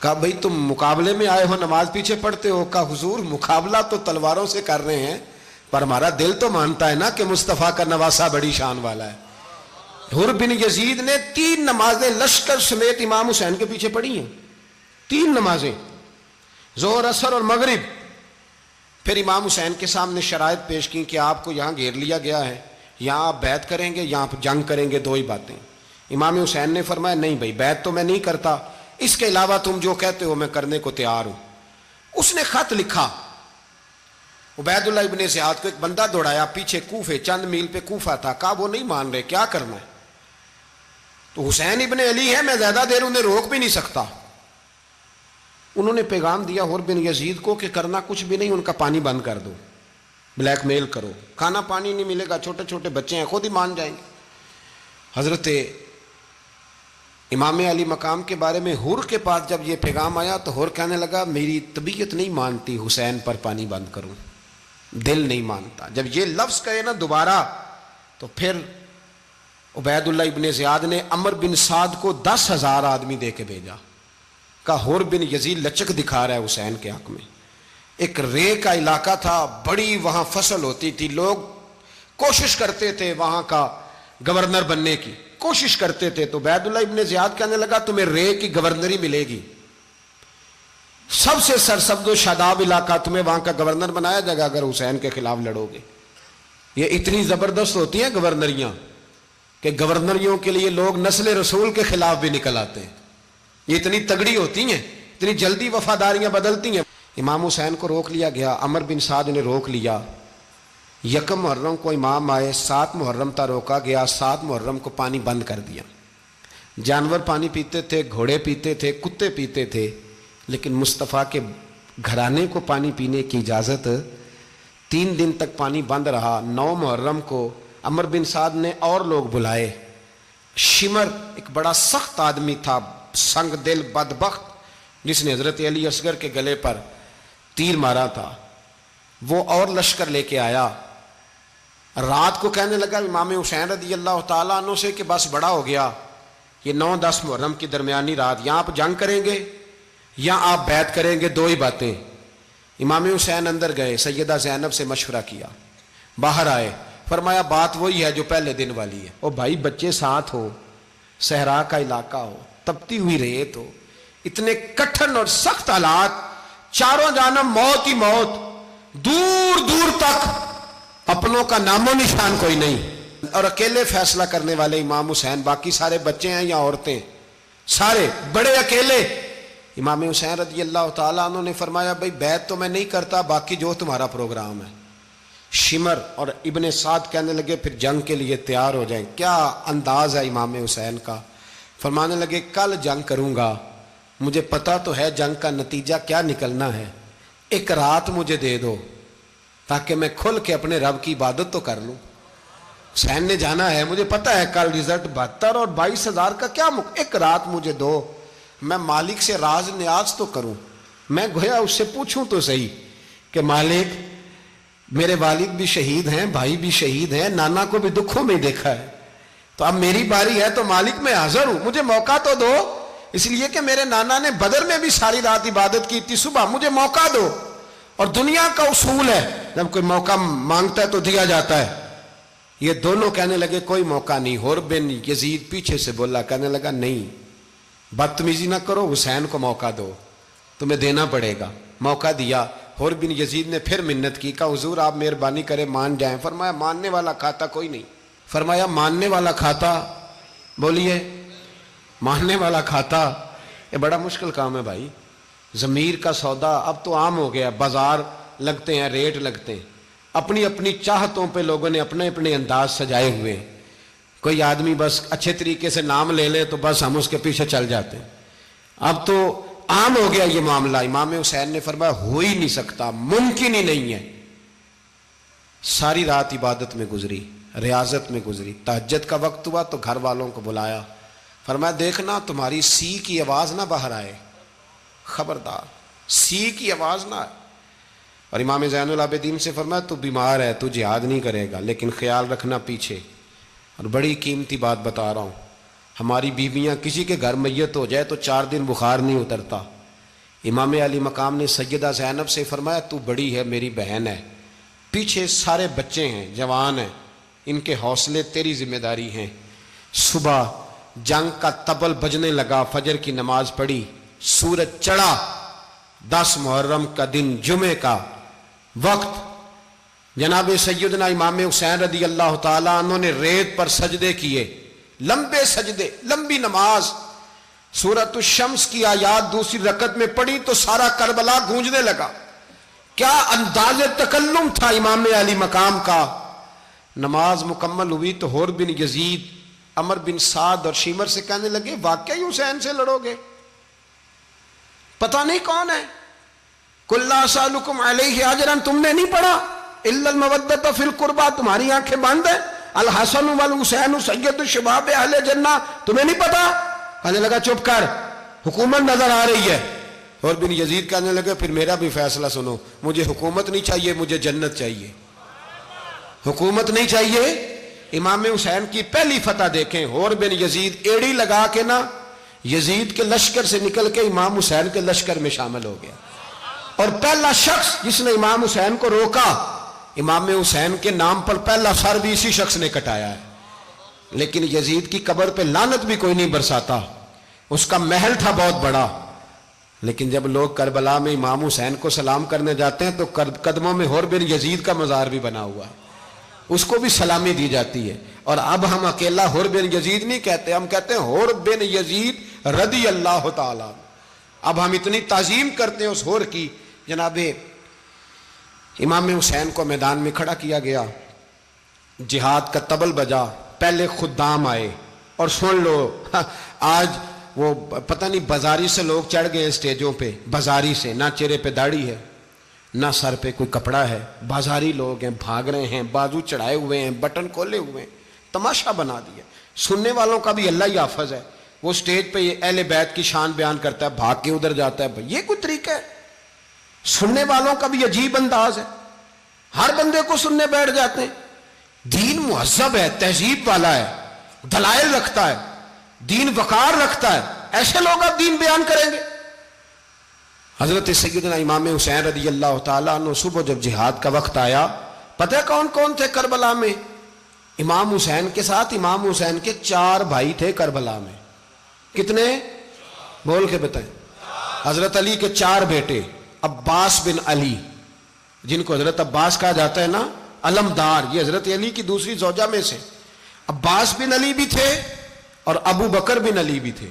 کہا بھئی تم مقابلے میں آئے ہو نماز پیچھے پڑھتے ہو؟ کہا حضور مقابلہ تو تلواروں سے کر رہے ہیں پر ہمارا دل تو مانتا ہے نا کہ مصطفیٰ کا نواسہ بڑی شان والا ہے۔ حر بن یزید نے 3 نمازیں لشکر سمیت امام حسین کے پیچھے پڑھی ہیں، 3 نمازیں، ظہر اثر اور مغرب۔ پھر امام حسین کے سامنے شرائط پیش کی کہ آپ کو یہاں گھیر لیا گیا ہے، یہاں آپ بیعت کریں گے، یہاں آپ جنگ کریں گے، 2 ہی باتیں۔ امام حسین نے فرمایا نہیں بھائی بیعت تو میں نہیں کرتا، اس کے علاوہ تم جو کہتے ہو میں کرنے کو تیار ہوں۔ اس نے خط لکھا، عبید اللہ ابن زیاد کو ایک بندہ دوڑایا پیچھے کوفے، چند میل پہ کوفہ تھا، کہا وہ نہیں مان رہے، کیا کرنا ہے؟ تو حسین ابن علی ہے، میں زیادہ دیر انہیں روک بھی نہیں سکتا۔ انہوں نے پیغام دیا حر بن یزید کو کہ کرنا کچھ بھی نہیں، ان کا پانی بند کر دو، بلیک میل کرو، کھانا پانی نہیں ملے گا، چھوٹے چھوٹے بچے ہیں، خود ہی مان جائیں گے۔ حضرت امام علی مقام کے بارے میں حر کے پاس جب یہ پیغام آیا تو حر کہنے لگا میری طبیعت نہیں مانتی حسین پر پانی بند کروں، دل نہیں مانتا۔ جب یہ لفظ کہے نا دوبارہ تو پھر عبید اللہ ابن زیاد نے عمر بن سعد کو 10,000 آدمی دے کے بھیجا، کہا حر بن یزید لچک دکھا رہا ہے حسین کے حق میں۔ ایک رے کا علاقہ تھا، بڑی وہاں فصل ہوتی تھی، لوگ کوشش کرتے تھے وہاں کا گورنر بننے کی، کوشش کرتے تھے۔ تو عبید اللہ ابن زیاد کہنے لگا تمہیں رے کی گورنری ملے گی، سب سے سرسبز و شاداب علاقہ، تمہیں وہاں کا گورنر بنایا جائے گا اگر حسین کے خلاف لڑو گے۔ یہ اتنی زبردست ہوتی ہیں گورنریاں کہ گورنریوں کے لیے لوگ نسل رسول کے خلاف بھی نکل آتے ہیں، یہ اتنی تگڑی ہوتی ہیں، اتنی جلدی وفاداریاں بدلتی ہیں۔ امام حسین کو روک لیا گیا، عمر بن سعد نے روک لیا۔ 1 محرم کو امام آئے، 7 محرم تا روکا گیا، 7 محرم کو پانی بند کر دیا۔ جانور پانی پیتے تھے، گھوڑے پیتے تھے، کتے پیتے تھے، لیکن مصطفیٰ کے گھرانے کو پانی پینے کی اجازت، 3 دن تک پانی بند رہا۔ 9 محرم کو عمر بن سعد نے اور لوگ بلائے۔ شمر ایک بڑا سخت آدمی تھا، سنگ دل بدبخت، جس نے حضرت علی اصغر کے گلے پر تیر مارا تھا، وہ اور لشکر لے کے آیا۔ رات کو کہنے لگا امام حسین رضی اللہ تعالیٰ عنہ سے کہ بس بڑا ہو گیا، یہ 9-10 محرم کی درمیانی رات، یہاں آپ جنگ کریں گے یا آپ بیعت کریں گے، 2 ہی باتیں۔ امام حسین اندر گئے، سیدہ زینب سے مشورہ کیا، باہر آئے، فرمایا بات وہی ہے جو پہلے دن والی ہے۔ او بھائی بچے ساتھ ہو، صحرا کا علاقہ ہو، تپتی ہوئی ریت ہو، اتنے کٹھن اور سخت حالات، چاروں جانب موت ہی موت، دور دور تک اپنوں کا نام و نشان کوئی نہیں، اور اکیلے فیصلہ کرنے والے امام حسین، باقی سارے بچے ہیں یا عورتیں، سارے بڑے اکیلے۔ امام حسین رضی اللہ تعالیٰ عنہ نے فرمایا بھائی بیعت تو میں نہیں کرتا، باقی جو تمہارا پروگرام ہے۔ شمر اور ابن سعد کہنے لگے پھر جنگ کے لیے تیار ہو جائیں۔ کیا انداز ہے امام حسین کا، فرمانے لگے کل جنگ کروں گا، مجھے پتا تو ہے جنگ کا نتیجہ کیا نکلنا ہے، 1 رات مجھے دے دو تاکہ میں کھل کے اپنے رب کی عبادت تو کر لوں۔ حسین نے جانا ہے، مجھے پتا ہے کل رزلٹ 72 اور 22,000 کا کیا 1 رات مجھے دو، میں مالک سے راز نیاز تو کروں، میں گویا اس سے پوچھوں تو صحیح کہ مالک میرے والد بھی شہید ہیں، بھائی بھی شہید ہیں، نانا کو بھی دکھوں میں دیکھا ہے، تو اب میری باری ہے تو مالک میں حاضر ہوں، مجھے موقع تو دو، اس لیے کہ میرے نانا نے بدر میں بھی ساری رات عبادت کی تھی، صبح مجھے موقع دو۔ اور دنیا کا اصول ہے جب کوئی موقع مانگتا ہے تو دیا جاتا ہے۔ یہ دونوں کہنے لگے کوئی موقع نہیں۔ حر بن یزید پیچھے سے بولا، کہنے لگا نہیں بدتمیزی نہ کرو، حسین کو موقع دو، تمہیں دینا پڑے گا۔ موقع دیا۔ حر بن یزید نے پھر منت کی، کہا حضور آپ مہربانی کریں مان جائیں۔ فرمایا ماننے والا کھاتا کوئی نہیں۔ فرمایا ماننے والا کھاتا، بولیے ماننے والا کھاتا، یہ بڑا مشکل کام ہے بھائی۔ ضمیر کا سودا اب تو عام ہو گیا، بازار لگتے ہیں، ریٹ لگتے ہیں، اپنی اپنی چاہتوں پہ لوگوں نے اپنے اپنے انداز سجائے ہوئے ہیں۔ کوئی آدمی بس اچھے طریقے سے نام لے لے تو بس ہم اس کے پیچھے چل جاتے ہیں۔ اب تو عام ہو گیا یہ معاملہ۔ امام حسین نے فرمایا ہو ہی نہیں سکتا، ممکن ہی نہیں ہے۔ ساری رات عبادت میں گزری، ریاضت میں گزری۔ تہجد کا وقت ہوا تو گھر والوں کو بلایا، فرمایا دیکھنا تمہاری سی کی آواز نہ باہر آئے، خبردار سی کی آواز نہ آئے۔ اور امام زین العابدین سے فرمایا تو بیمار ہے، تو جہاد نہیں کرے گا، لیکن خیال رکھنا پیچھے۔ اور بڑی قیمتی بات بتا رہا ہوں، ہماری بیویاں کسی کے گھر میت ہو جائے تو 4 دن بخار نہیں اترتا، امام علی مقام نے سیدہ زینب سے فرمایا تو بڑی ہے، میری بہن ہے، پیچھے سارے بچے ہیں، جوان ہیں، ان کے حوصلے تیری ذمہ داری ہیں۔ صبح جنگ کا طبل بجنے لگا، فجر کی نماز پڑھی، سورج چڑھا، 10 محرم کا دن، جمعے کا وقت، جناب سیدنا امام حسین رضی اللہ تعالیٰ عنہ نے ریت پر سجدے کیے، لمبے سجدے، لمبی نماز، سورۃ الشمس کی آیات دوسری رکعت میں پڑھی تو سارا کربلا گونجنے لگا۔ کیا انداز تکلم تھا امام علی مقام کا۔ نماز مکمل ہوئی تو حور بن یزید، عمر بن سعد اور شیمر سے کہنے لگے واقعی حسین سے لڑو گے؟ پتہ نہیں کون ہے۔ قل لا اسألکم علیہ اجرا، تم نے نہیں پڑھا؟ الا المودۃ فی القربى، تمہاری آنکھیں بند ہیں۔ الحسن والحسین سید الشباب اہل جنہ، تمہیں نہیں پتا؟ کہنے لگا چپ کر، حکومت نظر آ رہی ہے۔ اور بن یزید کہنے لگے پھر میرا بھی فیصلہ سنو، مجھے حکومت نہیں چاہیے، مجھے جنت چاہیے۔ حکومت نہیں چاہیے۔ امام حسین کی پہلی فتح دیکھیں، اور بن یزید ایڑی لگا کے نا یزید کے لشکر سے نکل کے امام حسین کے لشکر میں شامل ہو گیا، اور پہلا شخص جس نے امام حسین کو روکا، امام حسین کے نام پر پہلا سر بھی اسی شخص نے کٹایا ہے۔ لیکن یزید کی قبر پہ لعنت بھی کوئی نہیں برساتا، اس کا محل تھا بہت بڑا، لیکن جب لوگ کربلا میں امام حسین کو سلام کرنے جاتے ہیں تو قدموں میں حور بن یزید کا مزار بھی بنا ہوا ہے، اس کو بھی سلامی دی جاتی ہے۔ اور اب ہم اکیلا حور بن یزید نہیں کہتے، ہم کہتے ہیں حور بن یزید رضی اللہ تعالیٰ۔ اب ہم اتنی تعظیم کرتے ہیں اس حور کی۔ جناب امام حسین کو میدان میں کھڑا کیا گیا، جہاد کا طبل بجا، پہلے خدام آئے، اور سن لو آج وہ پتہ نہیں بازاری سے لوگ چڑھ گئے اسٹیجوں پہ، بازاری سے، نہ چہرے پہ داڑھی ہے، نہ سر پہ کوئی کپڑا ہے، بازاری لوگ ہیں، بھاگ رہے ہیں، بازو چڑھائے ہوئے ہیں، بٹن کھولے ہوئے ہیں، تماشا بنا دیا۔ سننے والوں کا بھی اللہ ہی حافظ ہے، وہ سٹیج پہ یہ اہل بیت کی شان بیان کرتا ہے، بھاگ کے ادھر جاتا ہے، یہ کوئی طریقہ ہے؟ سننے والوں کا بھی عجیب انداز ہے، ہر بندے کو سننے بیٹھ جاتے ہیں۔ دین مہذب ہے، تہذیب والا ہے، دلائل رکھتا ہے، دین وقار رکھتا ہے، ایسے لوگ اب دین بیان کریں گے؟ حضرت سیدنا امام حسین رضی اللہ تعالیٰ عنہ صبح جب جہاد کا وقت آیا، پتہ ہے کون کون تھے کربلا میں؟ امام حسین کے ساتھ امام حسین کے 4 بھائی تھے کربلا میں۔ کتنے؟ بول کے بتائیں۔ حضرت علی کے 4 بیٹے، عباس بن علی، جن کو حضرت عباس کہا جاتا ہے نا، علمدار، یہ حضرت علی کی دوسری زوجہ میں سے۔ عباس بن علی بھی تھے، اور ابو بکر بن علی بھی تھے،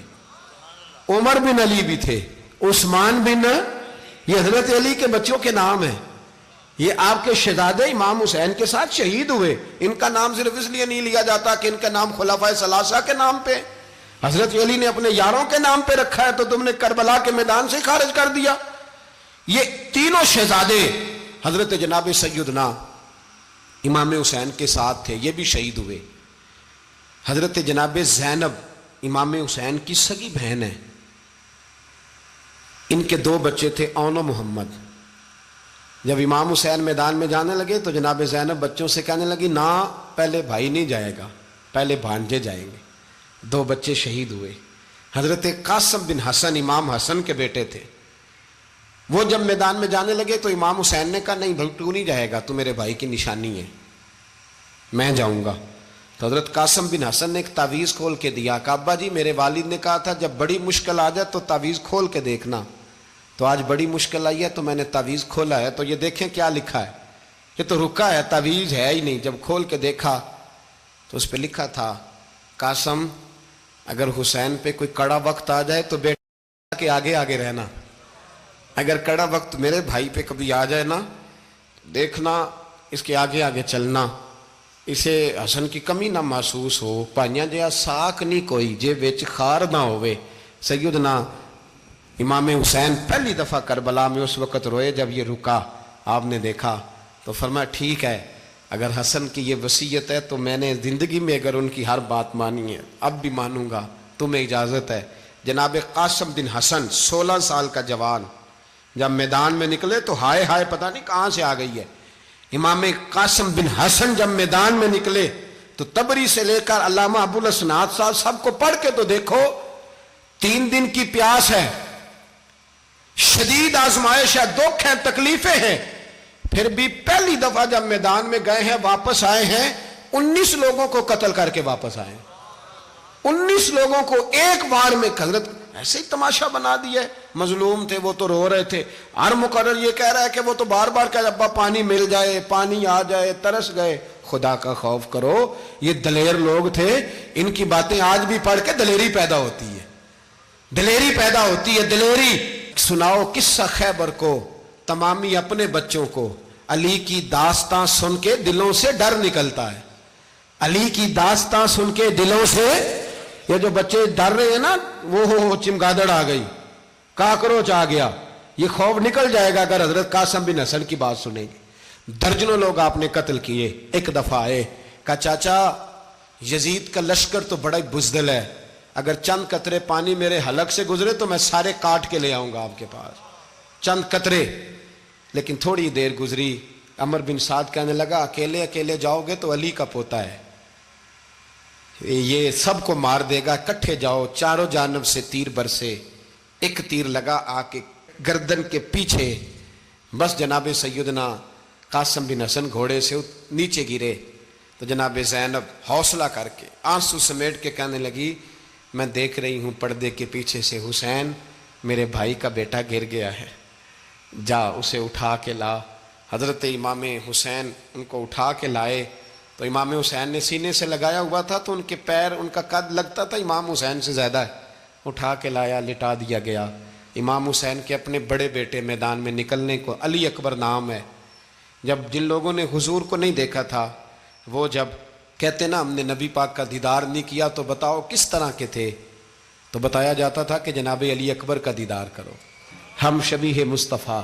عمر بن علی بھی تھے، عثمان بن، یہ حضرت علی کے بچوں کے نام ہیں۔ یہ آپ کے شہزادے امام حسین کے ساتھ شہید ہوئے، ان کا نام صرف اس لیے نہیں لیا جاتا کہ ان کا نام خلفائے ثلاثہ کے نام پہ، حضرت علی نے اپنے یاروں کے نام پہ رکھا ہے، تو تم نے کربلا کے میدان سے خارج کر دیا۔ یہ تینوں شہزادے حضرت جناب سیدنا امام حسین کے ساتھ تھے، یہ بھی شہید ہوئے۔ حضرت جناب زینب امام حسین کی سگی بہن ہے، ان کے 2 بچے تھے، اون و محمد۔ جب امام حسین میدان میں جانے لگے تو جناب زینب بچوں سے کہنے لگی نہ، پہلے بھائی نہیں جائے گا، پہلے بھانجے جائیں گے۔ 2 بچے شہید ہوئے۔ حضرت قاسم بن حسن امام حسن کے بیٹے تھے، وہ جب میدان میں جانے لگے تو امام حسین نے کہا نہیں بھائی تو نہیں جائے گا، تو میرے بھائی کی نشانی ہے، میں جاؤں گا۔ تو حضرت قاسم بن حسن نے ایک تعویذ کھول کے دیا، کہ ابا جی میرے والد نے کہا تھا جب بڑی مشکل آ جائے تو تعویذ کھول کے دیکھنا، تو آج بڑی مشکل آئی ہے تو میں نے تعویذ کھولا ہے، تو یہ دیکھیں کیا لکھا ہے، یہ تو رکا ہے، تعویذ ہے ہی نہیں۔ جب کھول کے دیکھا تو اس پہ لکھا تھا قاسم اگر حسین پہ کوئی کڑا وقت آ جائے تو بیٹا کے آگے آگے رہنا، اگر کڑا وقت میرے بھائی پہ کبھی آ جائے نا دیکھنا اس کے آگے آگے چلنا، اسے حسن کی کمی نہ محسوس ہو، پائیاں جہاں ساکھ نہیں کوئی جے وچ خار نہ ہوئے۔ سیدنا امام حسین پہلی دفعہ کربلا میں اس وقت روئے جب یہ رکا، آپ نے دیکھا تو فرمایا ٹھیک ہے، اگر حسن کی یہ وصیت ہے تو میں نے زندگی میں اگر ان کی ہر بات مانی ہے اب بھی مانوں گا، تمہیں اجازت ہے۔ جناب قاسم بن حسن 16 سال کا جوان جب میدان میں نکلے تو ہائے ہائے پتہ نہیں کہاں سے آ گئی ہے۔ امام قاسم بن حسن جب میدان میں نکلے تو تبری سے لے کر علامہ ابو الاسناد صاحب سب کو پڑھ کے تو دیکھو، 3 دن کی پیاس ہے، شدید آزمائش ہے، دکھ ہیں، تکلیفیں ہیں، پھر بھی پہلی دفعہ جب میدان میں گئے ہیں واپس آئے ہیں 19 لوگوں کو قتل کر کے واپس آئے ہیں۔ 19 لوگوں کو ایک بار میں حضرت ایسے ہی تماشا بنا دیا ہے۔ مظلوم تھے وہ تو رو رہے تھے، ہر مقرر یہ کہہ رہا ہے کہ وہ تو بار بار کہہ ابا پانی مل جائے، پانی آ جائے، ترس گئے۔ خدا کا خوف کرو، یہ دلیر لوگ تھے، ان کی باتیں آج بھی پڑھ کے دلیری پیدا ہوتی ہے، دلیری پیدا ہوتی ہے، دلیری۔ سناؤ قصہ خیبر کو، تمامی اپنے بچوں کو علی کی داستان سن کے دلوں سے ڈر نکلتا ہے۔ علی کی داستان سن کے دلوں سے، یہ جو بچے ڈر رہے ہیں نا، وہ چمگادڑ آ گئی، کاکروچ آ گیا، یہ خوف نکل جائے گا اگر حضرت قاسم بن حسن کی بات سنیں گے۔ درجنوں لوگ آپ نے قتل کیے۔ ایک دفعہ آئے، کہا چاچا یزید کا لشکر تو بڑا ہی بزدل ہے، اگر چند قطرے پانی میرے حلق سے گزرے تو میں سارے کاٹ کے لے آؤں گا آپ کے پاس، چند قطرے۔ لیکن تھوڑی دیر گزری، عمر بن سعد کہنے لگا اکیلے اکیلے جاؤ گے تو علی کا پوتا ہے، یہ سب کو مار دے گا، کٹھے جاؤ۔ چاروں جانب سے تیر برسے، ایک تیر لگا آ کے گردن کے پیچھے، بس جناب سیدنا قاسم بن حسن گھوڑے سے نیچے گرے تو جناب زینب حوصلہ کر کے آنسو سمیٹ کے کہنے لگی میں دیکھ رہی ہوں پردے کے پیچھے سے حسین میرے بھائی کا بیٹا گر گیا ہے، جا اسے اٹھا کے لا۔ حضرت امام حسین ان کو اٹھا کے لائے تو امام حسین نے سینے سے لگایا ہوا تھا تو ان کے پیر، ان کا قد لگتا تھا امام حسین سے زیادہ ہے، اٹھا کے لایا، لٹا دیا گیا۔ امام حسین کے اپنے بڑے بیٹے میدان میں نکلنے کو، علی اکبر نام ہے، جب جن لوگوں نے حضور کو نہیں دیکھا تھا وہ جب کہتے نا ہم نے نبی پاک کا دیدار نہیں کیا تو بتاؤ کس طرح کے تھے، تو بتایا جاتا تھا کہ جناب علی اکبر کا دیدار کرو، ہم شبیہ مصطفیٰ۔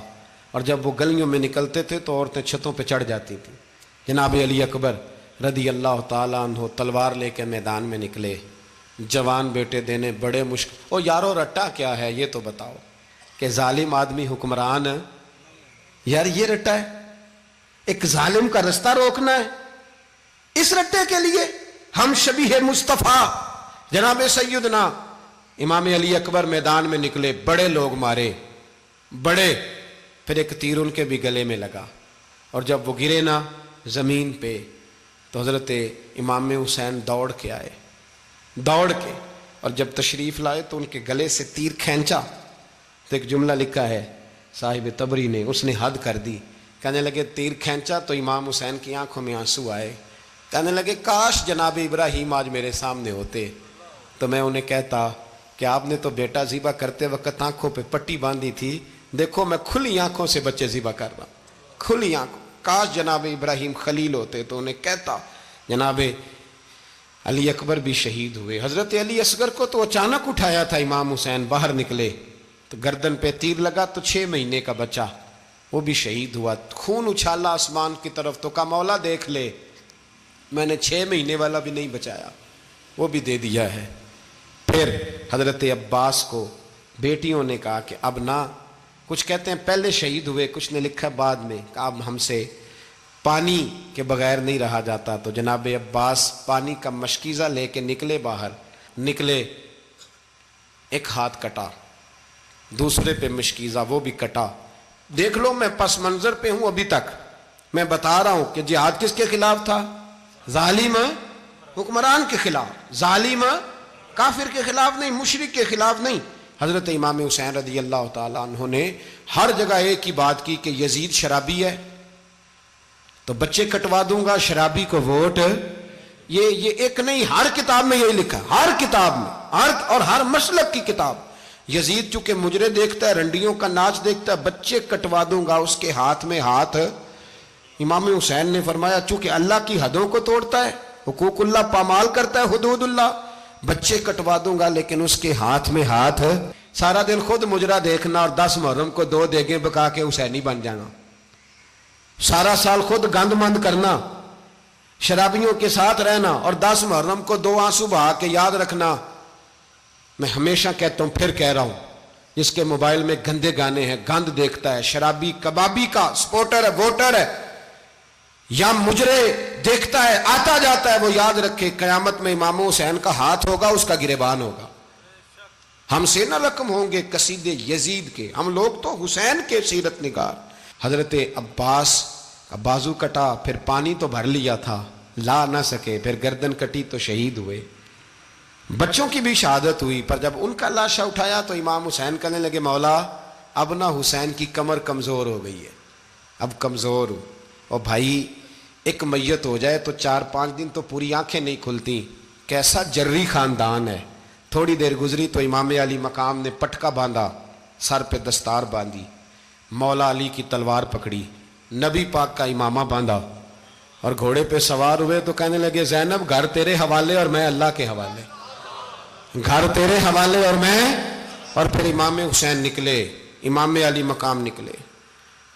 اور جب وہ گلیوں میں نکلتے تھے تو عورتیں چھتوں پہ چڑھ جاتی تھیں۔ جناب علی اکبر رضی اللہ تعالیٰ عنہ تلوار لے کے میدان میں نکلے، جوان بیٹے دینے بڑے مشکل۔ او یارو رٹا کیا ہے یہ تو بتاؤ، کہ ظالم آدمی حکمران، یار یہ رٹا ہے، ایک ظالم کا رستہ روکنا ہے، اس رٹے کے لیے ہم شبیہ مصطفیٰ۔ جناب سیدنا امام علی اکبر میدان میں نکلے، بڑے لوگ مارے، بڑے، پھر ایک تیر ان کے بھی گلے میں لگا، اور جب وہ گرے نا زمین پہ تو حضرت امام حسین دوڑ کے آئے، دوڑ کے، اور جب تشریف لائے تو ان کے گلے سے تیر کھینچا تو ایک جملہ لکھا ہے صاحب تبری نے، اس نے حد کر دی، کہنے لگے تیر کھینچا تو امام حسین کی آنکھوں میں آنسو آئے، کہنے لگے کاش جناب ابراہیم آج میرے سامنے ہوتے تو میں انہیں کہتا کہ آپ نے تو بیٹا ذبح کرتے وقت آنکھوں پہ پٹی باندھی تھی، دیکھو میں کھلی آنکھوں سے بچے ذبح کر رہا ہوں، کھلی آنکھوں، کاش جناب ابراہیم خلیل ہوتے تو انہیں کہتا۔ جناب علی اکبر بھی شہید ہوئے۔ حضرت علی اصغر کو تو اچانک اٹھایا تھا امام حسین، باہر نکلے تو گردن پہ تیر لگا تو 6 مہینے کا بچہ وہ بھی شہید ہوا، خون اچھالا آسمان کی طرف تو کہا مولا دیکھ لے میں نے 6 مہینے والا بھی نہیں بچایا، وہ بھی دے دیا ہے۔ پھر حضرت عباس کو بیٹیوں نے کہا کہ اب نہ، کچھ کہتے ہیں پہلے شہید ہوئے، کچھ نے لکھا بعد میں، کہ اب ہم سے پانی کے بغیر نہیں رہا جاتا، تو جناب عباس پانی کا مشکیزہ لے کے نکلے، باہر نکلے، ایک ہاتھ کٹا، دوسرے پہ مشکیزہ وہ بھی کٹا۔ دیکھ لو میں پس منظر پہ ہوں ابھی تک، میں بتا رہا ہوں کہ جہاد کس کے خلاف تھا؟ ظالم حکمران کے خلاف، ظالم کافر کے خلاف نہیں، مشرک کے خلاف نہیں۔ حضرت امام حسین رضی اللہ تعالیٰ عنہ نے ہر جگہ ایک ہی بات کی کہ یزید شرابی ہے تو بچے کٹوا دوں گا، شرابی کو ووٹ، یہ ایک نہیں، ہر کتاب میں یہی لکھا، ہر کتاب میں، اور ہر مسلک کی کتاب۔ یزید چونکہ مجرے دیکھتا ہے، رنڈیوں کا ناچ دیکھتا ہے، بچے کٹوا دوں گا، اس کے ہاتھ میں ہاتھ۔ امام حسین نے فرمایا چونکہ اللہ کی حدوں کو توڑتا ہے، حقوق اللہ پامال کرتا ہے، حدود اللہ، بچے کٹوا دوں گا لیکن اس کے ہاتھ میں ہاتھ۔ سارا دن خود مجرا دیکھنا اور 10 محرم کو 2 دیگیں پکا کے حسینی بن جانا، سارا سال خود گند مند کرنا، شرابیوں کے ساتھ رہنا، اور 10 محرم کو 2 آنسو بہا کے یاد رکھنا۔ میں ہمیشہ کہتا ہوں، پھر کہہ رہا ہوں، جس کے موبائل میں گندے گانے ہیں، گند دیکھتا ہے، شرابی کبابی کا سپورٹر ہے، ووٹر ہے، یا مجرے دیکھتا ہے آتا جاتا ہے، وہ یاد رکھے قیامت میں امام حسین کا ہاتھ ہوگا، اس کا گریبان ہوگا۔ ہم سے نہ رقم ہوں گے قصیدے یزید کے، ہم لوگ تو حسین کے سیرت نگار۔ حضرت عباس کا بازو کٹا، پھر پانی تو بھر لیا تھا، لا نہ سکے، پھر گردن کٹی تو شہید ہوئے۔ بچوں کی بھی شہادت ہوئی، پر جب ان کا لاشا اٹھایا تو امام حسین کہنے لگے مولا اب نہ حسین کی کمر کمزور ہو گئی ہے، اب کمزور ہو، اور بھائی ایک میت ہو جائے تو 4-5 دن تو پوری آنکھیں نہیں کھلتی، کیسا جری خاندان ہے۔ تھوڑی دیر گزری تو امام علی مقام نے پٹکا باندھا، سر پہ دستار باندھی، مولا علی کی تلوار پکڑی، نبی پاک کا امامہ باندھا اور گھوڑے پہ سوار ہوئے تو کہنے لگے زینب گھر تیرے حوالے اور میں اللہ کے حوالے، گھر تیرے حوالے اور میں، اور پھر امام حسین نکلے، امام علی مقام نکلے۔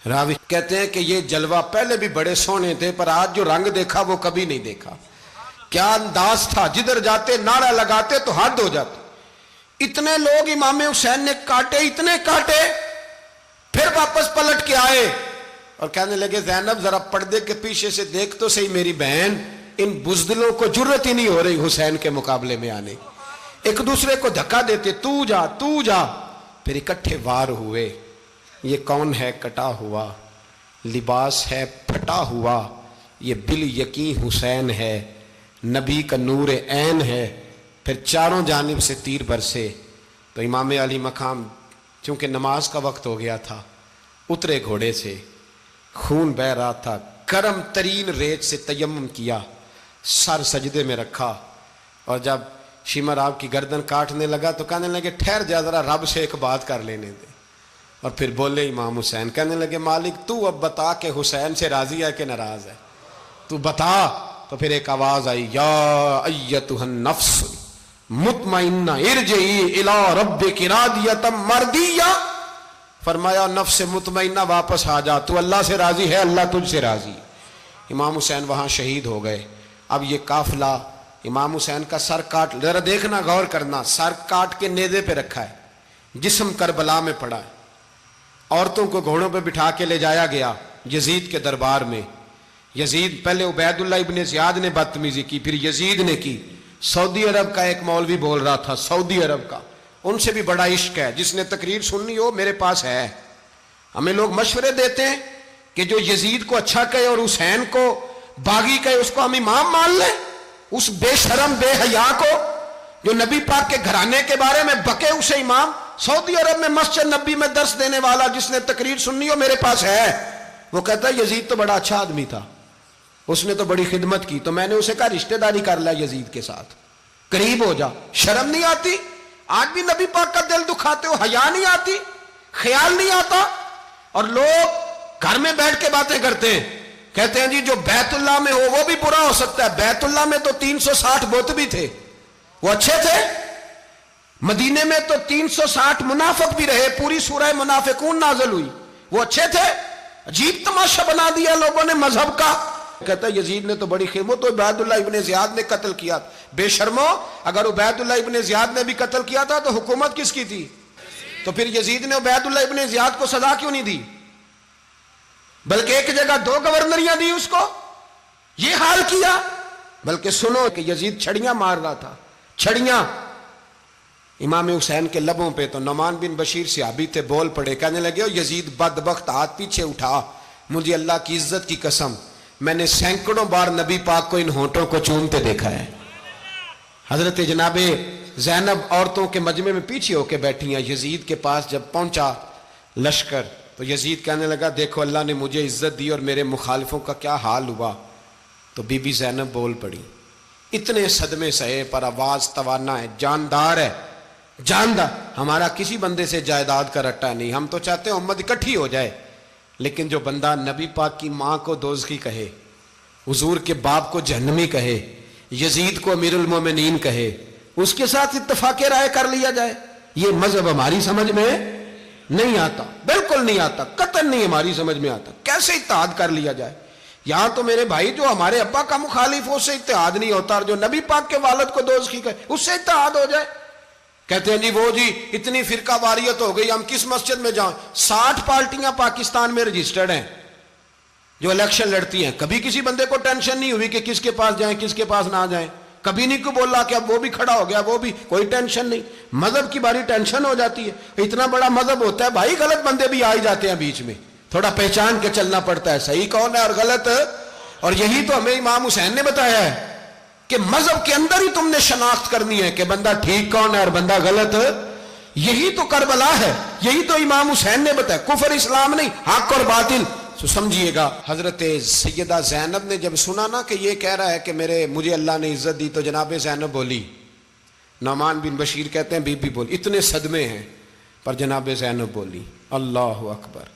راوی کہتے ہیں کہ یہ جلوہ پہلے بھی بڑے سونے تھے، پر آج جو رنگ دیکھا وہ کبھی نہیں دیکھا۔ کیا انداز تھا، جدھر جاتے نعرہ لگاتے تو حد ہو جاتے۔ اتنے لوگ امام حسین نے کاٹے، اتنے کاٹے، پھر واپس پلٹ کے آئے اور کہنے لگے زینب ذرا پردے کے پیچھے سے دیکھ تو صحیح میری بہن، ان بزدلوں کو جرت ہی نہیں ہو رہی حسین کے مقابلے میں آنے، ایک دوسرے کو دھکا دیتے، تو جا تو جا، پھر اکٹھے وار ہوئے۔ یہ کون ہے کٹا ہوا، لباس ہے پھٹا ہوا، یہ بال یقین حسین ہے، نبی کا نور عین ہے۔ پھر چاروں جانب سے تیر برسے تو امام علی مقام چونکہ نماز کا وقت ہو گیا تھا، اترے گھوڑے سے، خون بہ رہا تھا، گرم ترین ریت سے تیمم کیا، سر سجدے میں رکھا، اور جب شمر آپ کی گردن کاٹنے لگا تو کہنے لگے ٹھہر جا ذرا رب سے ایک بات کر لینے دے، اور پھر بولے امام حسین، کہنے لگے مالک تو اب بتا کہ حسین سے راضی ہے کہ ناراض ہے، تو بتا۔ تو پھر ایک آواز آئی، یا ایتھا النفس مطمئنہ ارجعی الی ربک راضیۃ مرضیہ، فرمایا نفس مطمئنہ واپس آ جا، تو اللہ سے راضی ہے، اللہ تجھ سے راضی۔ امام حسین وہاں شہید ہو گئے۔ اب یہ قافلہ امام حسین کا سر کاٹ، ذرا دیکھنا غور کرنا، سر کاٹ کے نیزے پہ رکھا ہے، جسم کربلا میں پڑا ہے، عورتوں کو گھوڑوں پہ بٹھا کے لے جایا گیا یزید کے دربار میں۔ یزید پہلے عبید اللہ ابن زیاد نے بدتمیزی کی، پھر یزید نے کی۔ سعودی عرب کا ایک مولوی بول رہا تھا، سعودی عرب کا، ان سے بھی بڑا عشق ہے، جس نے تقریر سننی ہو میرے پاس ہے۔ ہمیں لوگ مشورے دیتے ہیں کہ جو یزید کو اچھا کہے اور حسین کو باغی کہے اس کو ہم امام مان لیں، اس بے شرم بے حیا کو جو نبی پاک کے گھرانے کے بارے میں بکے اسے امام۔ سعودی عرب میں مسجد نبی میں درس دینے والا جس نے تقریر سننی ہو میرے پاس ہے، وہ کہتا ہے یزید تو بڑا اچھا آدمی تھا، اس نے تو بڑی خدمت کی، تو میں نے اسے کہا رشتہ داری کر لیا یزید کے ساتھ، قریب ہو جا۔ شرم نہیں آتی؟ آج بھی نبی پاک کا دل دکھاتے ہو، حیا نہیں آتی، خیال نہیں آتا؟ اور لوگ گھر میں بیٹھ کے باتیں کرتے ہیں، کہتے ہیں جی جو بیت اللہ میں ہو وہ بھی برا ہو سکتا ہے۔ بیت اللہ میں تو 360 بت بھی تھے، وہ اچھے تھے۔ مدینے میں تو 360 منافق بھی رہے، پوری سورہ منافقون نازل ہوئی، وہ اچھے تھے۔ عجیب تماشا بنا دیا لوگوں نے مذہب کا۔ کہتا ہے یزید نے تو بڑی خدمت، تو عبید اللہ ابن زیاد نے قتل کیا۔ بے شرمو، اگر عبید اللہ ابن زیاد نے بھی قتل کیا تھا تو حکومت کس کی تھی؟ تو پھر یزید نے عبید اللہ ابن زیاد کو سزا کیوں نہیں دی، بلکہ ایک جگہ 2 گورنریاں دی اس کو، یہ حال کیا؟ بلکہ سنو کہ یزید چھڑیاں مار رہا تھا، چھڑیاں امام حسین کے لبوں پہ۔ تو نعمان بن بشیر صحابی تھے، بول پڑے، کہنے لگے یزید بدبخت ہاتھ پیچھے اٹھا، مجھے اللہ کی عزت کی قسم میں نے سینکڑوں بار نبی پاک کو ان ہونٹوں کو چومتے دیکھا ہے۔ حضرت جناب زینب عورتوں کے مجمع میں پیچھے ہو کے بیٹھی ہیں، یزید کے پاس جب پہنچا لشکر تو یزید کہنے لگا دیکھو اللہ نے مجھے عزت دی اور میرے مخالفوں کا کیا حال ہوا۔ تو بی بی زینب بول پڑی، اتنے صدمے سہے پر آواز توانا ہے، جاندار ہے، جاندار۔ ہمارا کسی بندے سے جائیداد کا رٹا نہیں، ہم تو چاہتے ہیں امت اکٹھی ہو جائے، لیکن جو بندہ نبی پاک کی ماں کو دوزخی کہے، حضور کے باپ کو جہنمی کہے، یزید کو امیر المومنین کہے، اس کے ساتھ اتفاق رائے کر لیا جائے، یہ مذہب ہماری سمجھ میں نہیں آتا، بالکل نہیں آتا، قطعاً نہیں ہماری سمجھ میں آتا۔ کیسے اتحاد کر لیا جائے؟ یہاں تو میرے بھائی جو ہمارے ابا کا مخالف ہو اس سے اتحاد نہیں ہوتا، اور جو نبی پاک کے والد کو دوزخی کہے اس سے اتحاد ہو جائے۔ کہتے ہیں جی وہ جی اتنی فرقہ واریت ہو گئی، ہم کس مسجد میں جائیں؟ 60 پارٹیاں پاکستان میں رجسٹرڈ ہیں جو الیکشن لڑتی ہیں، کبھی کسی بندے کو ٹینشن نہیں ہوئی کہ کس کے پاس جائیں کس کے پاس نہ جائیں۔ کبھی نہیں کو بولا کہ اب وہ بھی کھڑا ہو گیا, وہ بھی, کوئی ٹینشن نہیں. مذہب کی باری ٹینشن ہو جاتی ہے. اتنا بڑا مذہب ہوتا ہے بھائی, غلط بندے بھی آ ہی جاتے ہیں بیچ میں, تھوڑا پہچان کے چلنا پڑتا ہے صحیح کون ہے اور غلط. اور یہی تو ہمیں امام حسین نے بتایا ہے کہ مذہب کے اندر ہی تم نے شناخت کرنی ہے کہ بندہ ٹھیک کون ہے اور بندہ غلط. یہی تو کربلا ہے, یہی تو امام حسین نے بتایا, کفر اسلام نہیں, حق اور باطل. تو سمجھیے گا, حضرت سیدہ زینب نے جب سنا نا کہ یہ کہہ رہا ہے کہ مجھے اللہ نے عزت دی, تو جناب زینب بولی, نعمان بن بشیر کہتے ہیں بی بی بولی, اتنے صدمے ہیں پر جناب زینب بولی اللہ اکبر,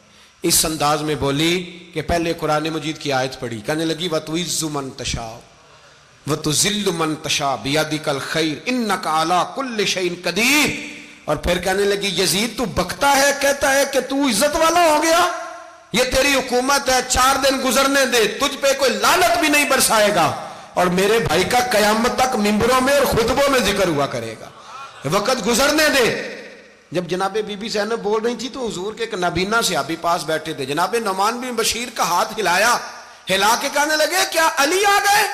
اس انداز میں بولی کہ پہلے قرآن مجید کی آیت پڑھی, کہنے لگی وَتُعِزُّ مَن تَشَاءُ وَتُذِلُّ مَن تَشَاءُ بِيَدِكَ الْخَيْرُ إِنَّكَ عَلَىٰ كُلِّ شَيْءٍ قَدِيرٌ. اور پھر کہنے لگی یزید تو بکتا ہے, کہتا ہے کہ تو عزت والا ہو گیا, یہ تیری حکومت ہے, 4 دن گزرنے دے, تجھ پہ کوئی لعنت بھی نہیں برسائے گا, اور میرے بھائی کا قیامت تک ممبروں میں اور خطبوں میں ذکر ہوا کرے گا, وقت گزرنے دے. جب جناب بی بی زینب بول رہی تھی تو حضور کے ایک نابینا صحابی پاس بیٹھے تھے, جناب نعمان بن بشیر کا ہاتھ ہلایا, ہلا کے کہنے لگے کیا علی آ گئے؟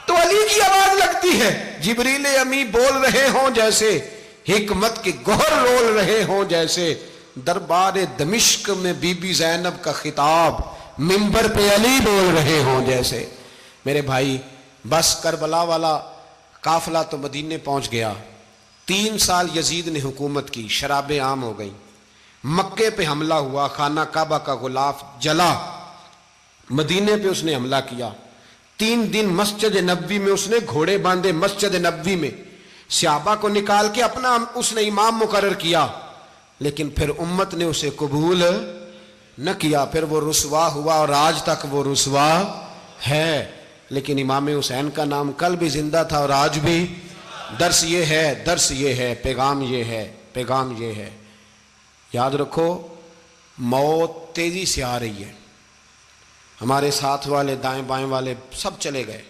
تو علی کی آواز لگتی ہے, جبریل امی بول رہے ہوں جیسے, حکمت کے گوہر رول رہے ہوں جیسے, دربار دمشق میں بی بی زینب کا خطاب منبر پہ علی بول رہے ہوں جیسے. میرے بھائی بس کربلا والا قافلہ تو مدینے پہنچ گیا, 3 سال یزید نے حکومت کی, شرابیں عام ہو گئیں, مکے پہ حملہ ہوا, خانہ کعبہ کا غلاف جلا, مدینے پہ اس نے حملہ کیا, 3 دن مسجد نبوی میں اس نے گھوڑے باندھے, مسجد نبوی میں صحابہ کو نکال کے اپنا اس نے امام مقرر کیا, لیکن پھر امت نے اسے قبول نہ کیا, پھر وہ رسوا ہوا اور آج تک وہ رسوا ہے. لیکن امام حسین کا نام کل بھی زندہ تھا اور آج بھی. درس یہ ہے, پیغام یہ ہے, پیغام یہ ہے, یاد رکھو موت تیزی سے آ رہی ہے. ہمارے ساتھ والے دائیں بائیں والے سب چلے گئے,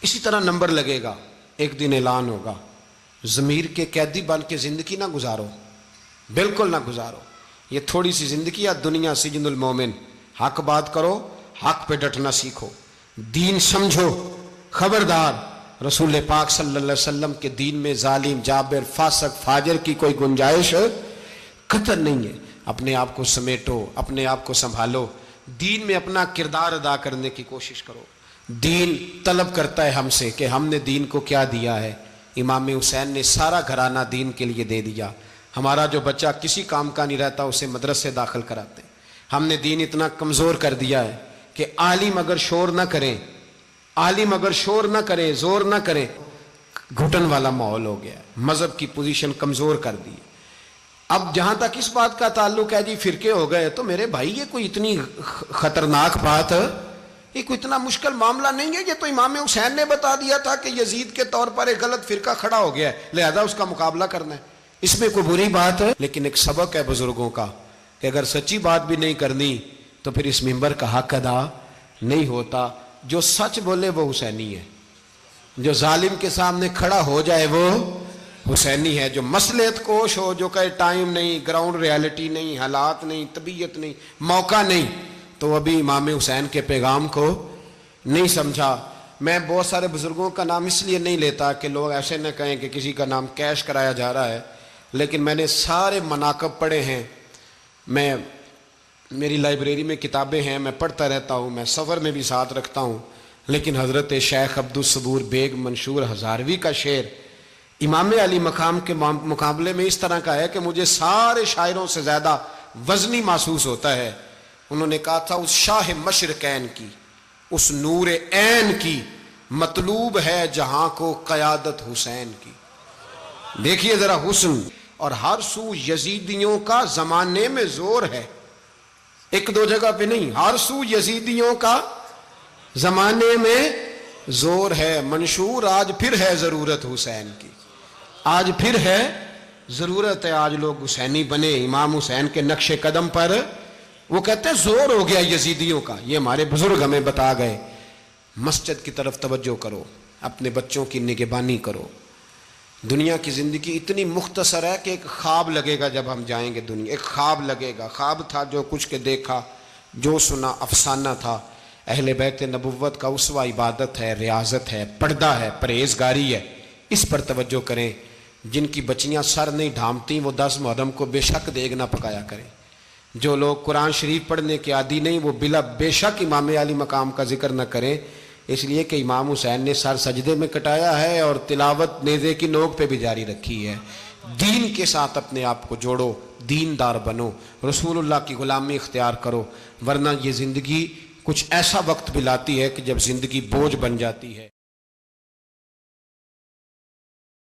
اسی طرح نمبر لگے گا, ایک دن اعلان ہوگا. ضمیر کے قیدی بن کے زندگی نہ گزارو, بالکل نہ گزارو. یہ تھوڑی سی زندگی ہے دنیا سجن المومن. حق بات کرو, حق پہ ڈٹنا سیکھو, دین سمجھو. خبردار, رسول پاک صلی اللہ علیہ وسلم کے دین میں ظالم, جابر, فاسق, فاجر کی کوئی گنجائش قطر نہیں ہے. اپنے آپ کو سمیٹو, اپنے آپ کو سنبھالو, دین میں اپنا کردار ادا کرنے کی کوشش کرو. دین طلب کرتا ہے ہم سے کہ ہم نے دین کو کیا دیا ہے. امام حسین نے سارا گھرانہ دین کے لیے دے دیا. ہمارا جو بچہ کسی کام کا نہیں رہتا اسے مدرسے داخل کراتے. ہم نے دین اتنا کمزور کر دیا ہے کہ عالم اگر شور نہ کریں, عالم اگر شور نہ کریں, زور نہ کریں, گھٹن والا ماحول ہو گیا. مذہب کی پوزیشن کمزور کر دی. اب جہاں تک اس بات کا تعلق ہے جی فرقے ہو گئے, تو میرے بھائی یہ کوئی اتنی خطرناک بات, یہ کوئی اتنا مشکل معاملہ نہیں ہے. یہ تو امام حسین نے بتا دیا تھا کہ یزید کے طور پر ایک غلط فرقہ کھڑا ہو گیا ہے, لہذا اس کا مقابلہ کرنا ہے. اس میں کوئی بری بات ہے, لیکن ایک سبق ہے بزرگوں کا کہ اگر سچی بات بھی نہیں کرنی تو پھر اس منبر کا حق ادا نہیں ہوتا. جو سچ بولے وہ حسینی ہے, جو ظالم کے سامنے کھڑا ہو جائے وہ حسینی ہے. جو مصلحت کوش ہو, جو کہے ٹائم نہیں, گراؤنڈ ریالٹی نہیں, حالات نہیں, طبیعت نہیں, موقع نہیں, تو ابھی امام حسین کے پیغام کو نہیں سمجھا. میں بہت سارے بزرگوں کا نام اس لیے نہیں لیتا کہ لوگ ایسے نہ کہیں کہ کسی کا نام کیش کرایا جا رہا ہے, لیکن میں نے سارے مناقب پڑھے ہیں. میری لائبریری میں کتابیں ہیں, میں پڑھتا رہتا ہوں, میں سفر میں بھی ساتھ رکھتا ہوں. لیکن حضرت شیخ عبدالصبور بیگ منشور ہزاروی کا شعر امام علی مقام کے مقابلے میں اس طرح کا ہے کہ مجھے سارے شاعروں سے زیادہ وزنی محسوس ہوتا ہے. انہوں نے کہا تھا اس شاہ مشرقین کی, اس نور عین کی, مطلوب ہے جہاں کو قیادت حسین کی. دیکھیے ذرا حسن. اور ہر سو یزیدیوں کا زمانے میں زور ہے, ایک دو جگہ پہ نہیں, ہر سو یزیدیوں کا زمانے میں زور ہے. منشور آج پھر ہے ضرورت حسین کی, آج پھر ہے ضرورت ہے, آج لوگ حسینی بنے, امام حسین کے نقش قدم پر. وہ کہتے ہیں زور ہو گیا یزیدیوں کا. یہ ہمارے بزرگ ہمیں بتا گئے. مسجد کی طرف توجہ کرو, اپنے بچوں کی نگہبانی کرو. دنیا کی زندگی اتنی مختصر ہے کہ ایک خواب لگے گا جب ہم جائیں گے دنیا, ایک خواب لگے گا. خواب تھا جو کچھ کے دیکھا, جو سنا افسانہ تھا. اہل بیت نبوت کا اسوہ عبادت ہے، ریاضت ہے، پردہ ہے، پرہیزگاری ہے، اس پر توجہ کریں۔ جن کی بچیاں سر نہیں ڈھانپتی وہ 10 محرم کو بے شک دیگ نہ پکایا کریں۔ جو لوگ قرآن شریف پڑھنے کے عادی نہیں وہ بے شک امام علی مقام کا ذکر نہ کریں، اس لیے کہ امام حسین نے سر سجدے میں کٹایا ہے اور تلاوت نیزے کی نوک پہ بھی جاری رکھی ہے۔ دین کے ساتھ اپنے آپ کو جوڑو، دیندار بنو، رسول اللہ کی غلامی اختیار کرو، ورنہ یہ زندگی کچھ ایسا وقت بھی لاتی ہے کہ جب زندگی بوجھ بن جاتی ہے۔